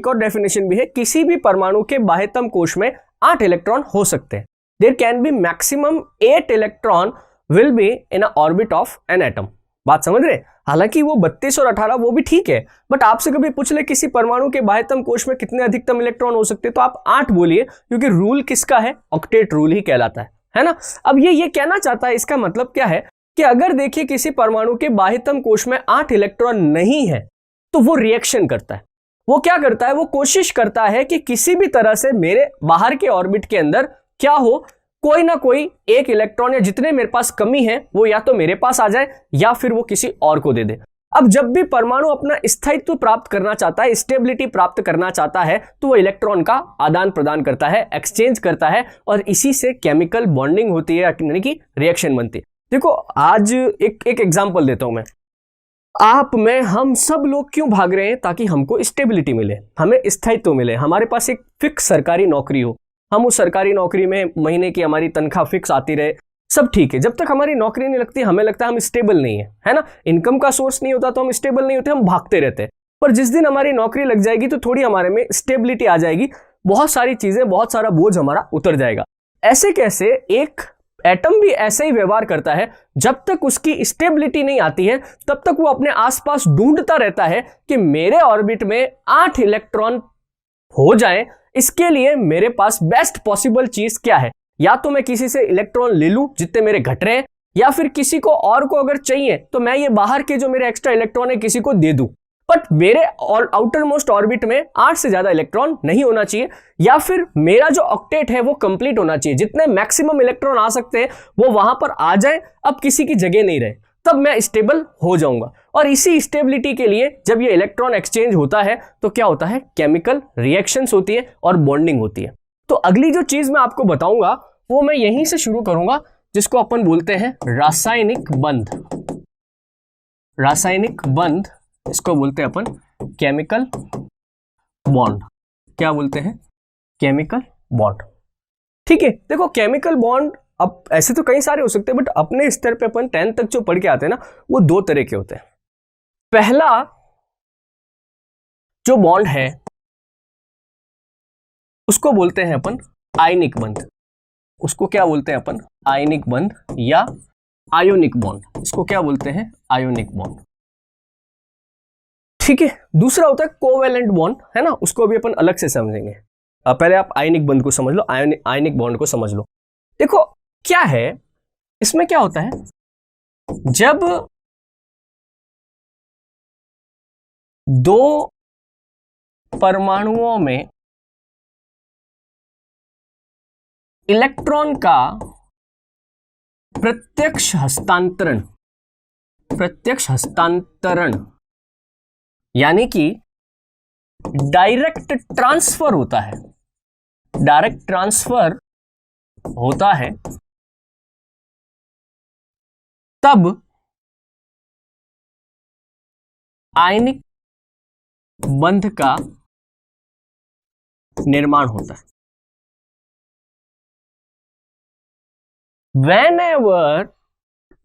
और डेफिनेशन भी है। किसी भी परमाणु के बाह्यतम कोश में 8 इलेक्ट्रॉन हो सकते हैं। There can be maximum 8 electron will be in a orbit of an atom. बात समझ रहे? हालांकि वो 32 और 18 वो भी ठीक है, बट आपसे कभी पूछ ले किसी परमाणु के बाह्यतम कोश में कितने अधिकतम इलेक्ट्रॉन हो सकते हैं, तो आप 8 बोलिए, क्योंकि रूल किसका है? ऑक्टेट रूल ही कहलाता है ना। अब ये कहना चाहता है, इसका मतलब क्या है कि अगर देखिए किसी परमाणु के बाह्यतम कोश में 8 इलेक्ट्रॉन नहीं है तो वो रिएक्शन करता है। वो क्या करता है? वो कोशिश करता है कि किसी भी तरह से मेरे बाहर के ऑर्बिट के अंदर क्या हो, कोई ना कोई एक इलेक्ट्रॉन या जितने मेरे पास कमी है वो या तो मेरे पास आ जाए या फिर वो किसी और को दे दे। अब जब भी परमाणु अपना स्थायित्व प्राप्त करना चाहता है, स्टेबिलिटी प्राप्त करना चाहता है, तो वो इलेक्ट्रॉन का आदान प्रदान करता है, एक्सचेंज करता है, और इसी से केमिकल बॉन्डिंग होती है, यानी कि रिएक्शन बनती है। देखो आज एक एग्जांपल देता हूं मैं। आप में हम सब लोग क्यों भाग रहे हैं? ताकि हमको स्टेबिलिटी मिले, हमें स्थायित्व मिले, हमारे पास एक फिक्स सरकारी नौकरी हो, हम उस सरकारी नौकरी में महीने की हमारी तनख्वाह फिक्स आती रहे, सब ठीक है। जब तक हमारी नौकरी नहीं लगती हमें लगता है हम स्टेबल नहीं है ना, इनकम का सोर्स नहीं होता तो हम स्टेबल नहीं होते, हम भागते रहते हैं। पर जिस दिन हमारी नौकरी लग जाएगी तो थोड़ी हमारे में स्टेबिलिटी आ जाएगी, बहुत सारी चीजें, बहुत सारा बोझ हमारा उतर जाएगा। ऐसे कैसे एक एटम भी ऐसे ही व्यवहार करता है, जब तक उसकी स्टेबिलिटी नहीं आती है तब तक वो अपने आसपास ढूंढता रहता है कि मेरे ऑर्बिट में 8 इलेक्ट्रॉन हो जाएं। इसके लिए मेरे पास बेस्ट पॉसिबल चीज क्या है? या तो मैं किसी से इलेक्ट्रॉन ले लूं जितने मेरे घट रहे हैं, या फिर किसी को और को अगर चाहिए तो मैं ये बाहर के जो मेरे एक्स्ट्रा इलेक्ट्रॉन है किसी को दे दूं। बट मेरे आउटर मोस्ट ऑर्बिट में 8 से ज्यादा इलेक्ट्रॉन नहीं होना चाहिए, या फिर मेरा जो ऑक्टेट है वो कंप्लीट होना चाहिए, जितने मैक्सिमम इलेक्ट्रॉन आ सकते हैं वो वहां पर आ जाए, अब किसी की जगह नहीं रहे, तब मैं स्टेबल हो जाऊंगा। और इसी स्टेबिलिटी के लिए जब ये इलेक्ट्रॉन एक्सचेंज होता है तो क्या होता है? केमिकल रिएक्शंस होती है और बॉन्डिंग होती है। तो अगली जो चीज मैं आपको बताऊंगा वो मैं यहीं से शुरू करूंगा, जिसको अपन बोलते हैं रासायनिक बंध। रासायनिक बंध, इसको बोलते हैं अपन केमिकल बॉन्ड। क्या बोलते हैं? Chemical bond. ठीक है, देखो केमिकल बॉन्ड अब ऐसे तो कई सारे हो सकते हैं, बट अपने स्तर पे अपन 10th तक जो पढ़ के आते हैं ना, वो 2 तरह के होते हैं। पहला जो बॉन्ड है उसको बोलते हैं अपन आयनिक बंध। उसको क्या बोलते हैं अपन? आयनिक बंध या आयोनिक बॉन्ड। इसको क्या बोलते हैं? Ionic bond. ठीक है, दूसरा होता है कोवेलेंट बॉन्ड, है ना, उसको भी अपन अलग से समझेंगे। पहले आप आयनिक बंध को समझ लो, आयनिक बॉन्ड को समझ लो। देखो क्या है इसमें, क्या होता है जब 2 परमाणुओं में इलेक्ट्रॉन का प्रत्यक्ष हस्तांतरण यानी कि डायरेक्ट ट्रांसफर होता है, डायरेक्ट ट्रांसफर होता है, तब आयनिक बंध का निर्माण होता है। Whenever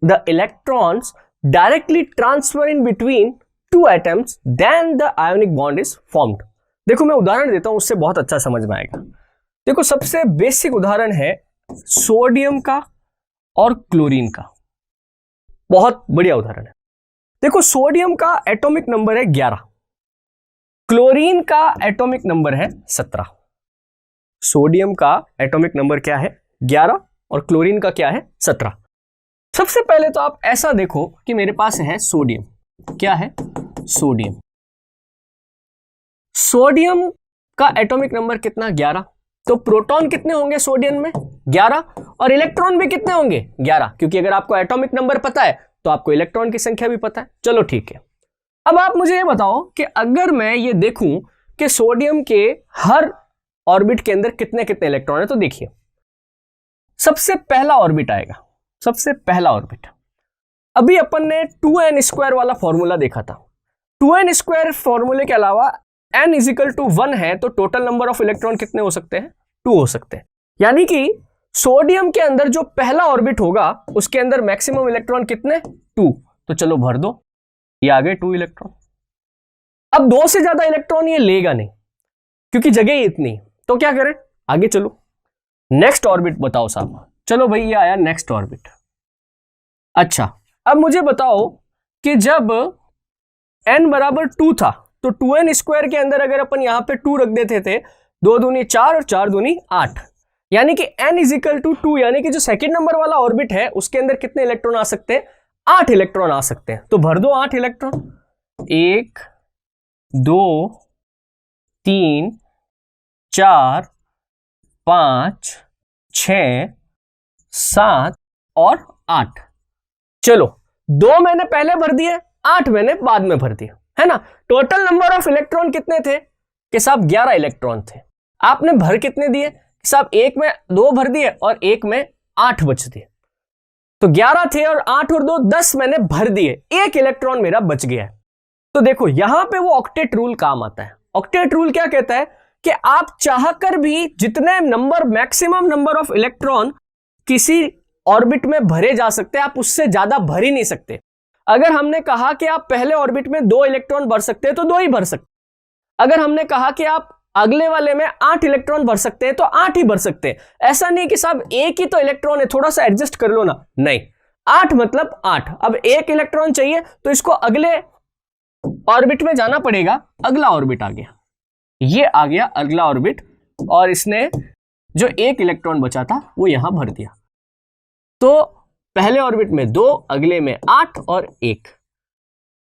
the electrons directly transfer in between two atoms, then the ionic bond is formed. देखो मैं उदाहरण देता हूं, उससे बहुत अच्छा समझ में आएगा। देखो सबसे बेसिक उदाहरण है सोडियम का और क्लोरीन का, बहुत बढ़िया उदाहरण है। देखो सोडियम का एटॉमिक नंबर है 11, क्लोरीन का एटॉमिक नंबर है 17। सोडियम का एटॉमिक नंबर क्या है 11 और क्लोरीन का क्या है 17। सबसे पहले तो आप ऐसा देखो कि मेरे पास है सोडियम, क्या है सोडियम। सोडियम का एटॉमिक नंबर कितना 11, तो प्रोटॉन कितने होंगे सोडियम में 11 और इलेक्ट्रॉन भी कितने होंगे 11, क्योंकि अगर आपको एटॉमिक नंबर पता है तो आपको इलेक्ट्रॉन की संख्या भी पता है। चलो ठीक है, अब आप मुझे ये बताओ कि अगर मैं ये देखूं कि सोडियम के हर ऑर्बिट के अंदर कितने कितने इलेक्ट्रॉन है, तो देखिए सबसे पहला ऑर्बिट आएगा, सबसे पहला ऑर्बिट। अभी अपन ने 2n² वाला फॉर्मूला देखा था। 2n² फॉर्मूले के अलावा n = 1 है तो टोटल नंबर ऑफ इलेक्ट्रॉन कितने हो सकते हैं 2 हो सकते हैं। यानी कि सोडियम के अंदर जो पहला ऑर्बिट होगा उसके अंदर मैक्सिमम इलेक्ट्रॉन कितने 2, तो चलो भर दो, ये आ गए 2 इलेक्ट्रॉन। अब 2 से ज्यादा इलेक्ट्रॉन ये लेगा नहीं क्योंकि जगह ही इतनी, तो क्या करें आगे चलो नेक्स्ट ऑर्बिट बताओ साहब। चलो भाई ये आया नेक्स्ट ऑर्बिट। अच्छा अब मुझे बताओ कि जब n = 2 था तो 2n² के अंदर अगर अपन यहां पे 2 रख देते थे, 2 दूनी 4 और 4 दूनी 8, यानी कि n = 2, यानी कि जो सेकंड नंबर वाला ऑर्बिट है उसके अंदर कितने इलेक्ट्रॉन आ सकते हैं 8 इलेक्ट्रॉन आ सकते हैं। तो भर दो 8 इलेक्ट्रॉन, 1 2 3 4 5 6 7 और 8। चलो 2 मैंने पहले भर दिए, 8 मैंने बाद में भर दिया, है ना। टोटल नंबर ऑफ इलेक्ट्रॉन कितने थे कि साहब 11 इलेक्ट्रॉन थे। आपने भर कितने दिए कि साहब एक में 2 भर दिए और एक में 8 बच दिए, तो 11 थे और 8 और 2 10 मैंने भर दिए, 1 इलेक्ट्रॉन मेरा बच गया है। तो देखो यहां पे वो ऑक्टेट रूल काम आता है। ऑक्टेट रूल क्या कहता है कि आप चाहकर भी जितने number maximum number of electron किसी ऑर्बिट में भरे जा सकते हैं, आप उससे ज्यादा भर ही नहीं सकते। अगर हमने कहा कि आप पहले ऑर्बिट में 2 इलेक्ट्रॉन भर सकते हैं तो 2 ही भर सकते। अगर हमने कहा कि आप अगले वाले में 8 इलेक्ट्रॉन भर सकते हैं तो 8 ही भर सकते हैं। ऐसा नहीं कि साहब एक ही तो इलेक्ट्रॉन है थोड़ा सा एडजस्ट कर लो ना, नहीं, 8 मतलब 8। अब 1 इलेक्ट्रॉन चाहिए तो इसको अगले ऑर्बिट में जाना पड़ेगा। अगला ऑर्बिट आ गया, ये आ गया अगला ऑर्बिट और इसने जो 1 इलेक्ट्रॉन बचा था वो यहां भर दिया। तो पहले ऑर्बिट में 2, अगले में 8 और 1।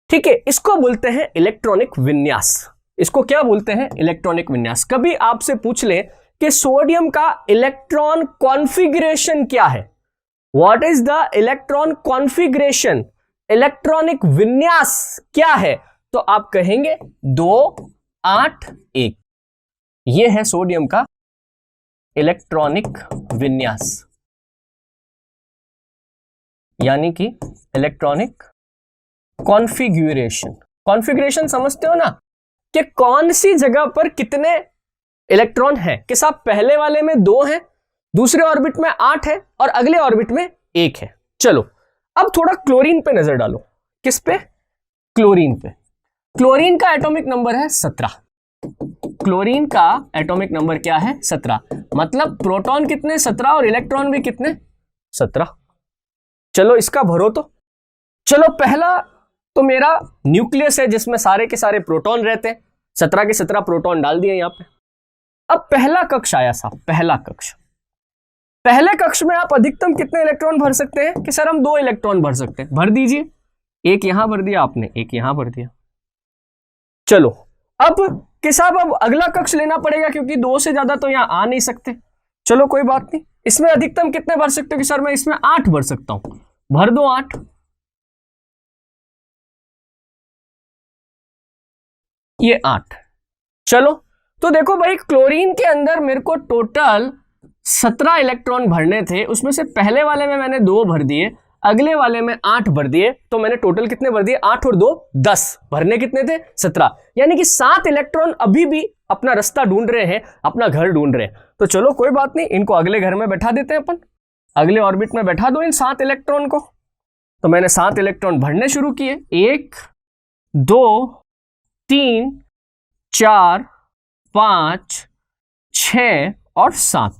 ठीक है, इसको बोलते हैं इलेक्ट्रॉनिक विन्यास। इसको क्या बोलते हैं इलेक्ट्रॉनिक विन्यास। कभी आपसे पूछ ले कि सोडियम का इलेक्ट्रॉन कॉन्फ़िगरेशन क्या है, what is the electron configuration, electronic विन्यास क्या है, तो आप कहेंगे 2 8 1। यह है सोडियम का इलेक्ट्रॉनिक विन्यास, यानी कि इलेक्ट्रॉनिक कॉन्फ़िगरेशन। कॉन्फ़िगरेशन समझते हो ना कि कौन सी जगह पर कितने इलेक्ट्रॉन हैं, कि साहब पहले वाले में 2 हैं, दूसरे ऑर्बिट में 8 है और अगले ऑर्बिट में 1 है। चलो अब थोड़ा क्लोरीन पे नजर डालो। किस पे? क्लोरीन पे। क्लोरीन का एटॉमिक नंबर है 17। क्लोरीन का एटॉमिक नंबर क्या है 17, मतलब प्रोटॉन कितने 17 और इलेक्ट्रॉन भी कितने 17। चलो इसका भरो तो। चलो पहला तो मेरा न्यूक्लियस है जिसमें सारे के सारे प्रोटॉन रहते हैं, 17 के 17 प्रोटॉन डाल दिए यहां पे। अब पहला कक्ष आया साहब, पहला कक्ष। पहले कक्ष में आप अधिकतम कितने इलेक्ट्रॉन भर सकते हैं कि सर हम 2 इलेक्ट्रॉन भर सकते हैं। भर दीजिए, 1 यहां भर दिया आपने, 1 यहां भर दिया। चलो अब कि साहब अब अगला कक्ष लेना पड़ेगा क्योंकि 2 से ज्यादा तो यहां आ नहीं सकते। चलो कोई बात नहीं, इसमें अधिकतम कितने भर सकते हो कि सर मैं इसमें 8 भर सकता हूं। भर दो 8, ये 8। चलो तो देखो भाई क्लोरीन के अंदर मेरे को टोटल 17 इलेक्ट्रॉन भरने थे, उसमें से पहले वाले में मैंने 2 भर दिए, अगले वाले में 8 भर दिए, तो मैंने टोटल कितने भर दिए, 8 और 2 10, भरने कितने थे 17, यानी कि 7 इलेक्ट्रॉन अभी भी अपना रास्ता ढूंढ रहे हैं, अपना घर ढूंढ रहे हैं। तो चलो कोई बात नहीं, इनको अगले घर में बैठा देते हैं अपन, अगले ऑर्बिट में बैठा दो इन 7 इलेक्ट्रॉन को। तो मैंने 7 इलेक्ट्रॉन भरने शुरू किए, 1 2 3 4 5 6 और 7।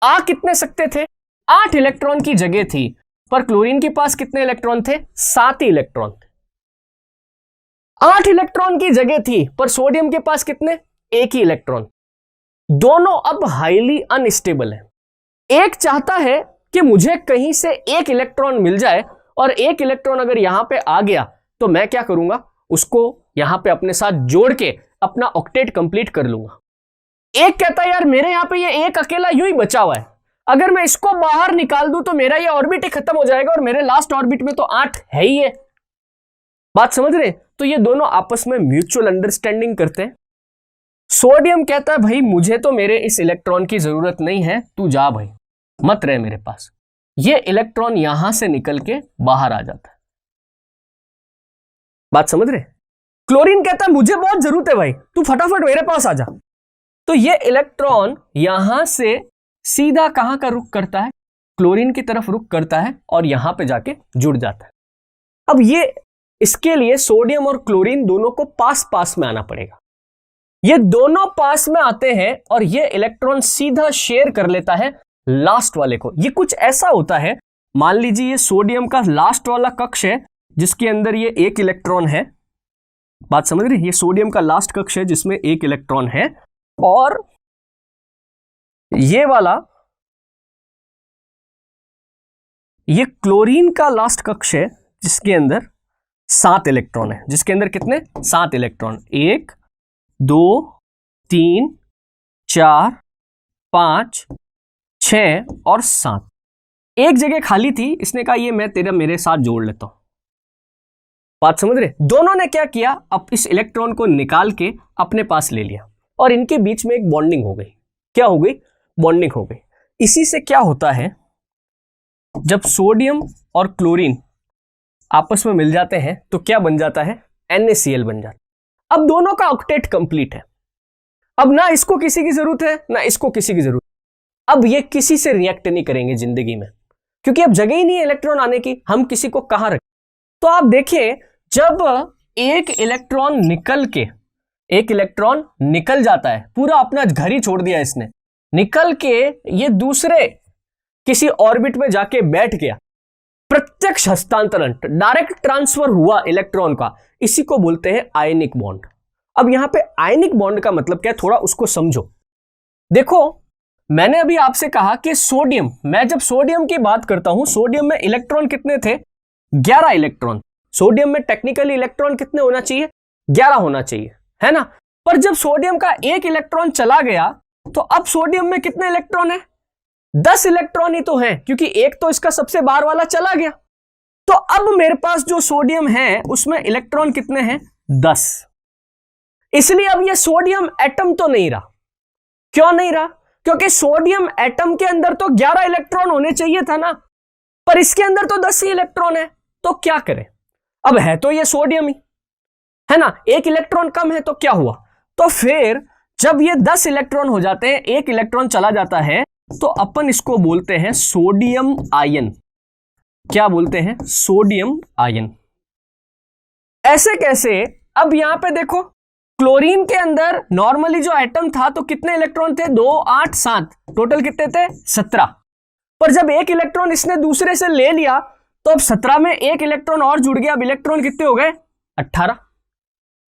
आ कितने सकते थे, 8 इलेक्ट्रॉन की जगह थी, पर क्लोरीन के पास कितने इलेक्ट्रॉन थे, 7 ही इलेक्ट्रॉन थे। 8 इलेक्ट्रॉन की जगह थी, पर सोडियम के पास कितने, 1 ही इलेक्ट्रॉन। दोनों अब हाईली अनस्टेबल है। एक चाहता है कि मुझे कहीं से 1 इलेक्ट्रॉन मिल जाए, और 1 इलेक्ट्रॉन अगर यहां पे आ गया तो मैं क्या करूंगा, उसको यहां पे अपने साथ जोड़ के अपना ऑक्टेट कंप्लीट कर लूंगा। एक कहता है यार मेरे यहां पे ये एक अकेला यूं ही बचा हुआ है, अगर मैं इसको बाहर निकाल दूं तो मेरा ये ऑर्बिट ही खत्म हो जाएगा, और मेरे लास्ट ऑर्बिट में तो 8 है ही है। बात समझ रहे? तो ये दोनों आपस में म्यूचुअल अंडरस्टैंडिंग करते हैं। सोडियम कहता है भाई मुझे तो मेरे इस इलेक्ट्रॉन की जरूरत नहीं है, तू जा भाई, मत रहे मेरे पास। ये इलेक्ट्रॉन यहां से निकल के बाहर आ जाता है। बात समझ रहे? क्लोरीन कहता है मुझे बहुत जरूरत है भाई, तू फटाफट मेरे पास आ जा। तो ये इलेक्ट्रॉन यहां से सीधा कहां का रुख करता है, क्लोरीन की तरफ रुख करता है, और यहां पे जाके जुड़ जाता है। अब ये इसके लिए सोडियम और क्लोरीन दोनों को पास पास में आना पड़ेगा। ये दोनों पास में आते हैं, और ये इलेक्ट्रॉन सीधा शेयर कर लेता है लास्ट वाले को। ये कुछ ऐसा होता है, मान लीजिए ये सोडियम का लास्ट वाला कक्ष है जिसके अंदर ये 1 इलेक्ट्रॉन है। बात समझ रही? ये सोडियम का लास्ट कक्ष है जिसमें 1 इलेक्ट्रॉन है, और ये वाला ये क्लोरीन का लास्ट कक्ष है जिसके अंदर 7 इलेक्ट्रॉन है। जिसके अंदर कितने, 7 इलेक्ट्रॉन, 1 2 3 4 5 6 और 7। एक जगह खाली थी, इसने कहा ये मैं मेरे साथ जोड़ लेता हूं। बात समझ रहे? दोनों ने क्या किया, अब इस इलेक्ट्रॉन को निकाल के अपने पास ले लिया, और इनके बीच में एक बॉन्डिंग हो गई। क्या हो गई, बॉन्डिंग हो गई। इसी से क्या होता है, जब सोडियम और क्लोरीन आपस में मिल जाते हैं तो क्या बन जाता है, NaCl बन जाता है। अब दोनों का ऑक्टेट कंप्लीट है। अब ना इसको किसी की जरूरत है, ना इसको किसी की जरूरत। अब ये किसी से रिएक्ट नहीं करेंगे जिंदगी में, क्योंकि अब जगह ही नहीं है इलेक्ट्रॉन आने की, हम किसी को कहां रखें। तो आप देखिए, जब एक इलेक्ट्रॉन निकल जाता है, पूरा अपना घर ही छोड़ दिया इसने, निकल के ये दूसरे किसी ऑर्बिट में जाके बैठ गया, प्रत्यक्ष हस्तांतरण, डायरेक्ट ट्रांसफर हुआ इलेक्ट्रॉन का, इसी को बोलते हैं आयनिक बॉन्ड। अब यहां पे आयनिक बॉन्ड का मतलब क्या है, थोड़ा उसको समझो। देखो, मैंने अभी आपसे कहा कि सोडियम, मैं जब सोडियम की बात करता हूं, सोडियम में इलेक्ट्रॉन कितने थे, 11 इलेक्ट्रॉन। सोडियम में टेक्निकली इलेक्ट्रॉन कितने होना चाहिए, 11 होना चाहिए, है ना। पर जब सोडियम का 1 इलेक्ट्रॉन चला गया, तो अब सोडियम में कितने इलेक्ट्रॉन है, 10 इलेक्ट्रॉन ही तो हैं, क्योंकि एक तो इसका सबसे बाहर वाला चला गया। तो अब मेरे पास जो सोडियम है उसमें इलेक्ट्रॉन कितने हैं, 10। इसलिए अब ये सोडियम एटम तो नहीं रहा। क्यों नहीं रहा, क्योंकि सोडियम एटम के अंदर तो 11 इलेक्ट्रॉन होने चाहिए था ना, पर इसके अंदर तो 10 ही इलेक्ट्रॉन है। तो क्या करें, अब है तो ये सोडियम ही, है ना, 1 इलेक्ट्रॉन कम है, तो क्या हुआ, तो फिर जब ये 10 इलेक्ट्रॉन हो जाते हैं, 1 इलेक्ट्रॉन चला जाता है, तो अपन इसको बोलते हैं सोडियम आयन। क्या बोलते हैं, सोडियम आयन। ऐसे कैसे, अब यहां पे देखो, क्लोरीन के अंदर नॉर्मली जो एटम था तो कितने इलेक्ट्रॉन थे, 2 8 7, टोटल कितने थे, 17। पर जब 1 इलेक्ट्रॉन इसने दूसरे से ले लिया, तो अब 17 में 1 इलेक्ट्रॉन और जुड़ गया, अब इलेक्ट्रॉन कितने हो गए, 18।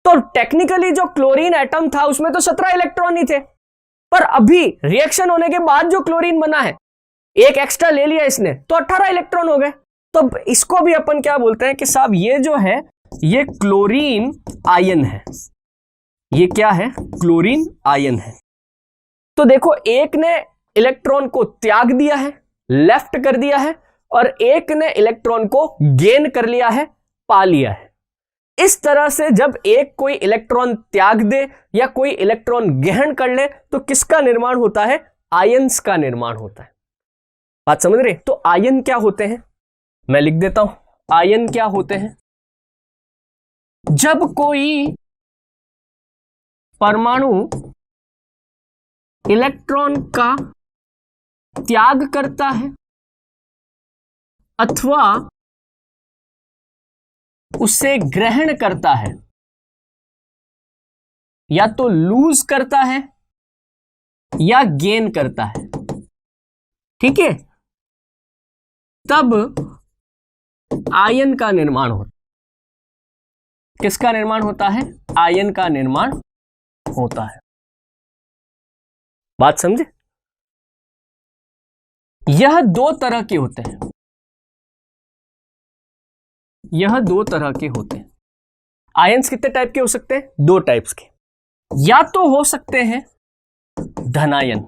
तो टेक्निकली जो क्लोरीन एटम था उसमें तो 17 इलेक्ट्रॉन ही थे, पर अभी रिएक्शन होने के बाद जो क्लोरीन बना है, 1 एक्स्ट्रा ले लिया इसने, तो 18 इलेक्ट्रॉन हो गए। तो इसको भी अपन क्या बोलते हैं कि साहब ये जो है ये क्लोरीन आयन है। ये क्या है, क्लोरीन आयन है। तो देखो, एक ने इलेक्ट्रॉन को त्याग दिया है, लेफ्ट कर दिया है, और एक ने इलेक्ट्रॉन को गेन कर लिया है, पा लिया है। इस तरह से जब एक कोई इलेक्ट्रॉन त्याग दे या कोई इलेक्ट्रॉन ग्रहण कर ले, तो किसका निर्माण होता है, आयंस का निर्माण होता है। बात समझ रहे? तो आयन क्या होते हैं, मैं लिख देता हूं। आयन क्या होते हैं? जब कोई परमाणु इलेक्ट्रॉन का त्याग करता है अथवा उसे ग्रहण करता है, या तो लूज करता है या गेन करता है, ठीक है, तब आयन का निर्माण होता है। किसका निर्माण होता है? आयन का निर्माण होता है। बात समझे? यह दो तरह के होते हैं, यह दो तरह के होते हैं। आयन्स कितने टाइप के हो सकते हैं? दो टाइप्स के। या तो हो सकते हैं धनायन,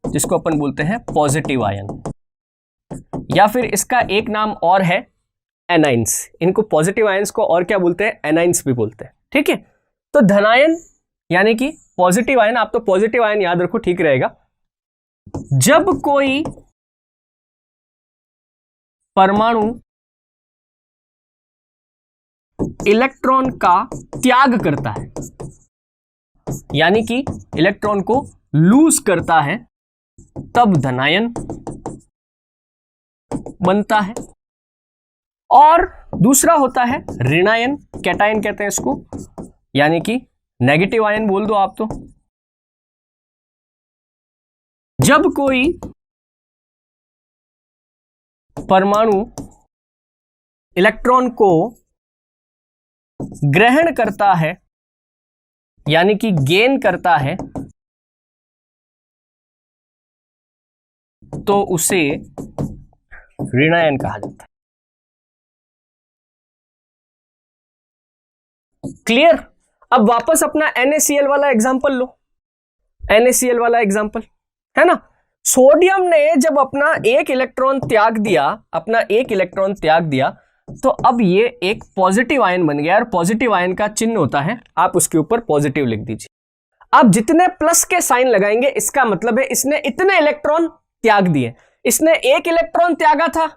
जिसको अपन बोलते हैं पॉजिटिव आयन, या फिर इसका एक नाम और है एनाइंस। इनको पॉजिटिव आयंस को और क्या बोलते हैं? एनाइंस भी बोलते हैं, ठीक है। तो धनायन यानी कि पॉजिटिव आयन, आप तो पॉजिटिव आयन याद रखो, ठीक रहेगा। जब कोई परमाणु इलेक्ट्रॉन का त्याग करता है, यानी कि इलेक्ट्रॉन को लूज करता है, तब धनायन बनता है। और दूसरा होता है ऋणायन, कैटायन कहते हैं इसको, यानी कि नेगेटिव आयन बोल दो आप तो। जब कोई परमाणु इलेक्ट्रॉन को ग्रहण करता है, यानी कि गेन करता है, तो उसे ऋणायन कहा जाता है। क्लियर? अब वापस अपना NaCl वाला एग्जांपल लो। NaCl वाला एग्जांपल है ना। सोडियम ने जब अपना एक इलेक्ट्रॉन त्याग दिया, तो अब ये एक पॉजिटिव आयन बन गया, और पॉजिटिव आयन का चिन्ह होता है, आप उसके ऊपर पॉजिटिव लिख दीजिए। आप जितने प्लस के साइन लगाएंगे, इसका मतलब है इसने इतने इलेक्ट्रॉन त्याग दिए। इसने एक इलेक्ट्रॉन त्यागा था,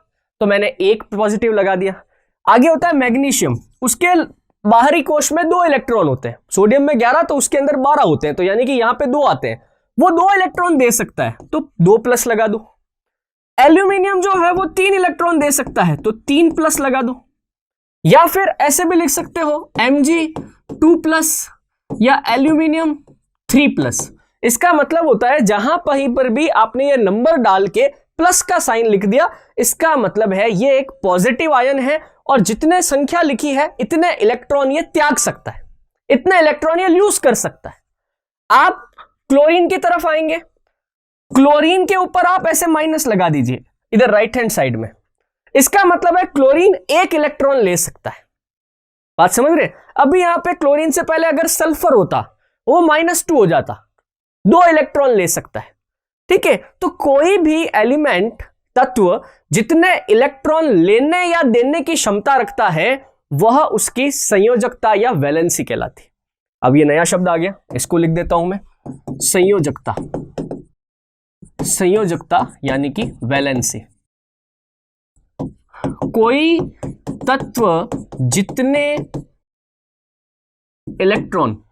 तो मैंने एक पॉजिटिव लगा दिया। आगे होता है मैग्नीशियम, उसके बाहरी कोश में 2 इलेक्ट्रॉन होते हैं, सोडियम में 11, तो उसके अंदर 12 होते हैं, तो यानी कि यहां पे 2 आते हैं, वो 2 इलेक्ट्रॉन दे सकता है, तो 2 प्लस लगा दो। एल्यूमिनियम जो है वो 3 इलेक्ट्रॉन दे सकता है, तो 3 प्लस लगा दो। या फिर ऐसे भी लिख सकते हो Mg2+ या एल्यूमिनियम 3+। इसका मतलब होता है जहां कहीं पर भी आपने ये नंबर डाल के प्लस का साइन लिख दिया, इसका मतलब है ये एक पॉजिटिव आयन है, और जितने संख्या लिखी है इतने इलेक्ट्रॉन ये त्याग सकता है, इतने इलेक्ट्रॉन ये लूज कर सकता है। आप क्लोरीन की तरफ आएंगे, क्लोरीन के ऊपर आप ऐसे माइनस लगा दीजिए इधर राइट हैंड साइड में। इसका मतलब है क्लोरीन 1 इलेक्ट्रॉन ले सकता है। बात समझ रहे? अभी यहां पे क्लोरीन से पहले अगर सल्फर होता, वो -2 हो जाता, 2 इलेक्ट्रॉन ले सकता है, ठीक है। तो कोई भी एलिमेंट, तत्व जितने इलेक्ट्रॉन लेने या देने की क्षमता रखता है, वह उसकी संयोजकता या वैलेंसी कहलाती है। अब ये नया शब्द आ गया, इसको लिख देता हूं मैं, संयोजकता। संयोजकता यानी कि वैलेंसी। कोई तत्व जितने इलेक्ट्रॉन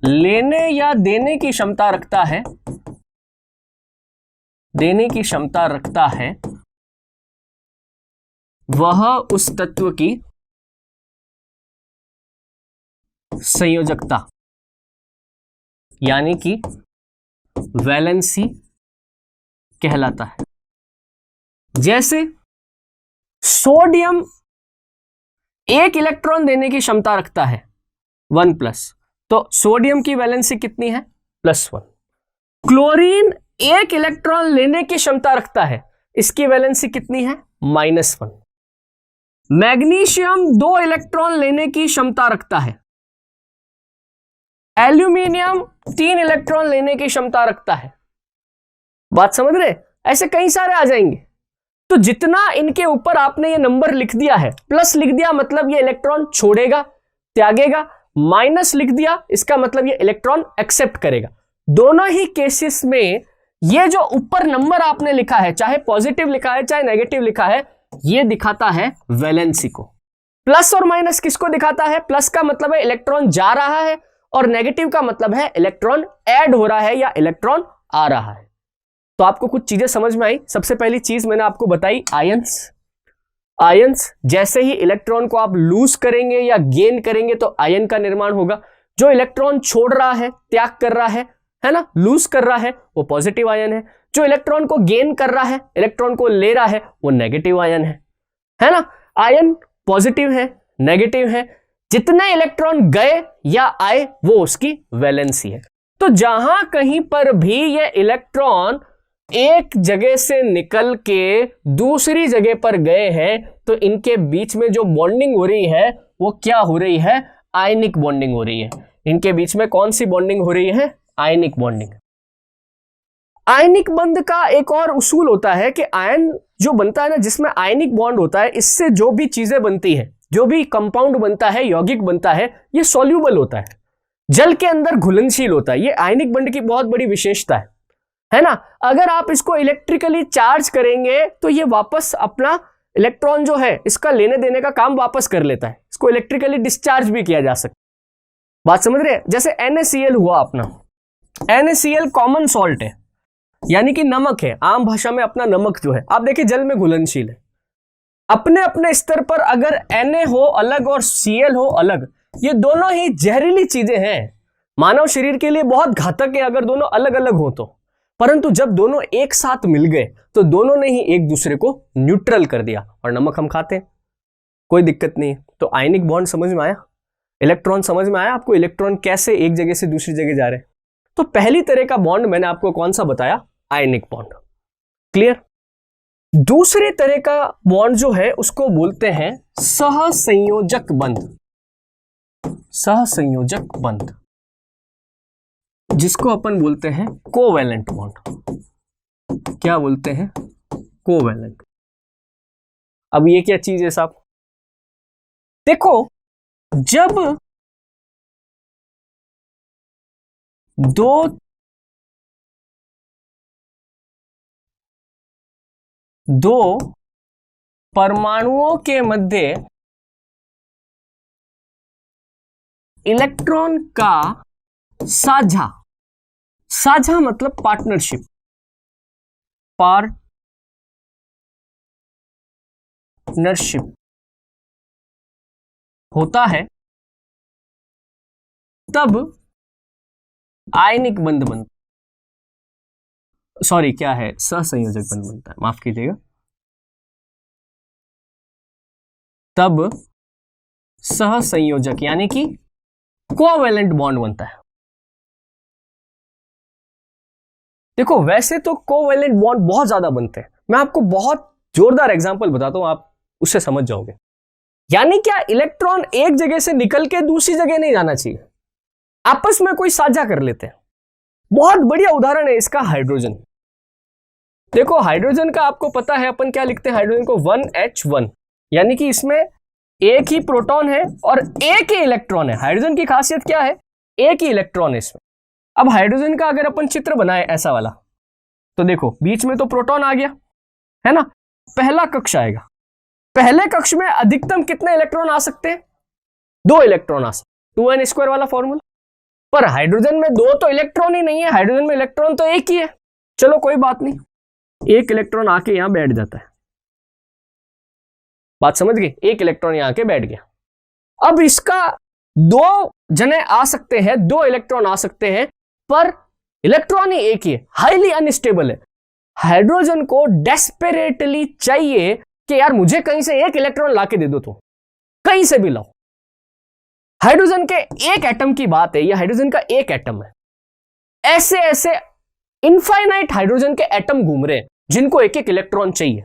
लेने या देने की क्षमता रखता है, वह उस तत्व की संयोजकता यानी कि वैलेंसी कहलाता है। जैसे सोडियम 1 इलेक्ट्रॉन देने की क्षमता रखता है 1+, तो सोडियम की वैलेंसी कितनी है? +1। क्लोरीन 1 इलेक्ट्रॉन लेने की क्षमता रखता है, इसकी वैलेंसी कितनी है? -1। मैग्नीशियम 2 इलेक्ट्रॉन लेने की क्षमता रखता है, एल्यूमिनियम 3 इलेक्ट्रॉन लेने की क्षमता रखता है। बात समझ रहे? ऐसे कई सारे आ जाएंगे। तो जितना इनके ऊपर आपने ये नंबर लिख दिया है, प्लस लिख दिया मतलब ये इलेक्ट्रॉन छोड़ेगा, त्यागेगा, माइनस लिख दिया इसका मतलब ये इलेक्ट्रॉन एक्सेप्ट करेगा। दोनों ही केसेस में ये जो ऊपर नंबर आपने लिखा है, चाहे पॉजिटिव लिखा है चाहे नेगेटिव लिखा है, ये दिखाता है वैलेंसी को। प्लस और माइनस किसको दिखाता है? प्लस का मतलब है इलेक्ट्रॉन जा रहा है और नेगेटिव का मतलब है इलेक्ट्रॉन ऐड हो रहा है या इलेक्ट्रॉन आ रहा है। तो आपको कुछ चीजें समझ में आई। सबसे पहली चीज मैंने आपको बताई आयंस। आयंस जैसे ही इलेक्ट्रॉन को आप लूज करेंगे या गेन करेंगे तो आयन का निर्माण होगा। जो इलेक्ट्रॉन छोड़ रहा है, त्याग कर रहा है ना, लूज कर रहा है, वो पॉजिटिव आयन है। जो इलेक्ट्रॉन को गेन कर रहा है, इलेक्ट्रॉन को ले रहा है, वो नेगेटिव आयन है ना। आयन पॉजिटिव है, नेगेटिव है, जितने इलेक्ट्रॉन गए या आए वो उसकी वैलेंसी है। तो जहां कहीं पर भी ये इलेक्ट्रॉन एक जगह से निकल के दूसरी जगह पर गए हैं तो इनके बीच में जो बॉन्डिंग हो रही है वो क्या हो रही है? आयनिक बॉन्डिंग हो रही है। इनके बीच में कौन सी बॉन्डिंग हो रही है? Ionic bonding. आयनिक बंध का एक और उसूल होता है कि आयन जो बनता है ना, जिसमें आयनिक बॉन्ड होता है, इससे जो भी चीजें बनती है, जो भी कंपाउंड बनता है, यौगिक बनता है, ये सॉल्यूबल होता है, जल के अंदर घुलनशील होता है। ये आयनिक बंध की बहुत बड़ी विशेषता है ना। अगर आप इसको इलेक्ट्रिकली चार्ज करेंगे तो ये वापस अपना इलेक्ट्रॉन जो है इसका लेने देने का काम वापस कर लेता है। इसको इलेक्ट्रिकली डिस्चार्ज भी किया जा सकता है। बात समझ रहे हैं? जैसे NaCl हुआ अपना, NaCl कॉमन सॉल्ट है, यानी कि नमक है। आम भाषा में अपना नमक जो है, आप देखिए जल में घुलनशील है। अपने अपने स्तर पर अगर Na हो अलग और Cl हो अलग, ये दोनों ही जहरीली चीजें हैं, मानव शरीर के लिए बहुत घातक है अगर दोनों अलग अलग हो तो। परंतु जब दोनों एक साथ मिल गए तो दोनों ने ही एक दूसरे को न्यूट्रल कर दिया और नमक हम खाते हैं, कोई दिक्कत नहीं है। तो आयनिक बॉन्ड समझ में आया? इलेक्ट्रॉन समझ में आया आपको? इलेक्ट्रॉन कैसे एक जगह से दूसरी जगह जा रहे हैं। तो पहली तरह का बॉन्ड मैंने आपको कौन सा बताया? Ionic bond. क्लियर? दूसरे तरह का बॉन्ड जो है उसको बोलते हैं सहसंयोजक बंध। सहसंयोजक बंध, जिसको अपन बोलते हैं कोवैलेंट बॉन्ड। क्या बोलते हैं? कोवैलेंट। अब ये क्या चीज है साहब? देखो, जब दो परमाणुओं के मध्य इलेक्ट्रॉन का साझा मतलब पार्टनरशिप, होता है, तब आयनिक बंध बनता, सॉरी क्या है, सहसंयोजक बंध बनता है, माफ कीजिएगा। तब सहसंयोजक यानी कि कोवैलेंट बॉन्ड बनता है। देखो, वैसे तो कोवैलेंट बॉन्ड बहुत ज्यादा बनते हैं, मैं आपको बहुत जोरदार एग्जांपल बताता हूं, आप उससे समझ जाओगे। यानी क्या, इलेक्ट्रॉन एक जगह से निकल के दूसरी जगह नहीं जाना चाहिए, आपस में कोई साझा कर लेते हैं। बहुत बढ़िया उदाहरण है इसका हाइड्रोजन। देखो, हाइड्रोजन का आपको पता है अपन क्या लिखते हैं हाइड्रोजन को? 1H1, यानी कि इसमें एक ही प्रोटॉन है और एक ही इलेक्ट्रॉन है। हाइड्रोजन की खासियत क्या है? एक ही इलेक्ट्रॉन है इसमें। अब हाइड्रोजन का अगर अपन चित्र बनाए ऐसा वाला, तो देखो बीच में तो प्रोटॉन आ गया है ना, पहला कक्ष आएगा। पहले कक्ष में अधिकतम कितने इलेक्ट्रॉन आ सकते हैं? 2 इलेक्ट्रॉन आ सकते, 2n² वाला फॉर्मूला। पर हाइड्रोजन में 2 तो इलेक्ट्रॉन ही नहीं है, हाइड्रोजन में इलेक्ट्रॉन तो एक ही है। चलो कोई बात नहीं, एक इलेक्ट्रॉन आके यहां बैठ जाता है। बात समझ गए? एक इलेक्ट्रॉन यहां आके बैठ गया। अब इसका 2 जने आ सकते हैं, 2 इलेक्ट्रॉन आ सकते हैं, पर इलेक्ट्रॉन ही एक ही है, हाईली अनस्टेबल है। हाइड्रोजन को डेस्परेटली चाहिए कि यार मुझे कहीं से एक इलेक्ट्रॉन लाके दे दो, तो कहीं से भी लाओ। हाइड्रोजन के एक एटम की बात है, यह हाइड्रोजन का एक एटम है। ऐसे ऐसे इनफाइनाइट हाइड्रोजन के एटम घूम रहे हैं जिनको एक एक इलेक्ट्रॉन चाहिए।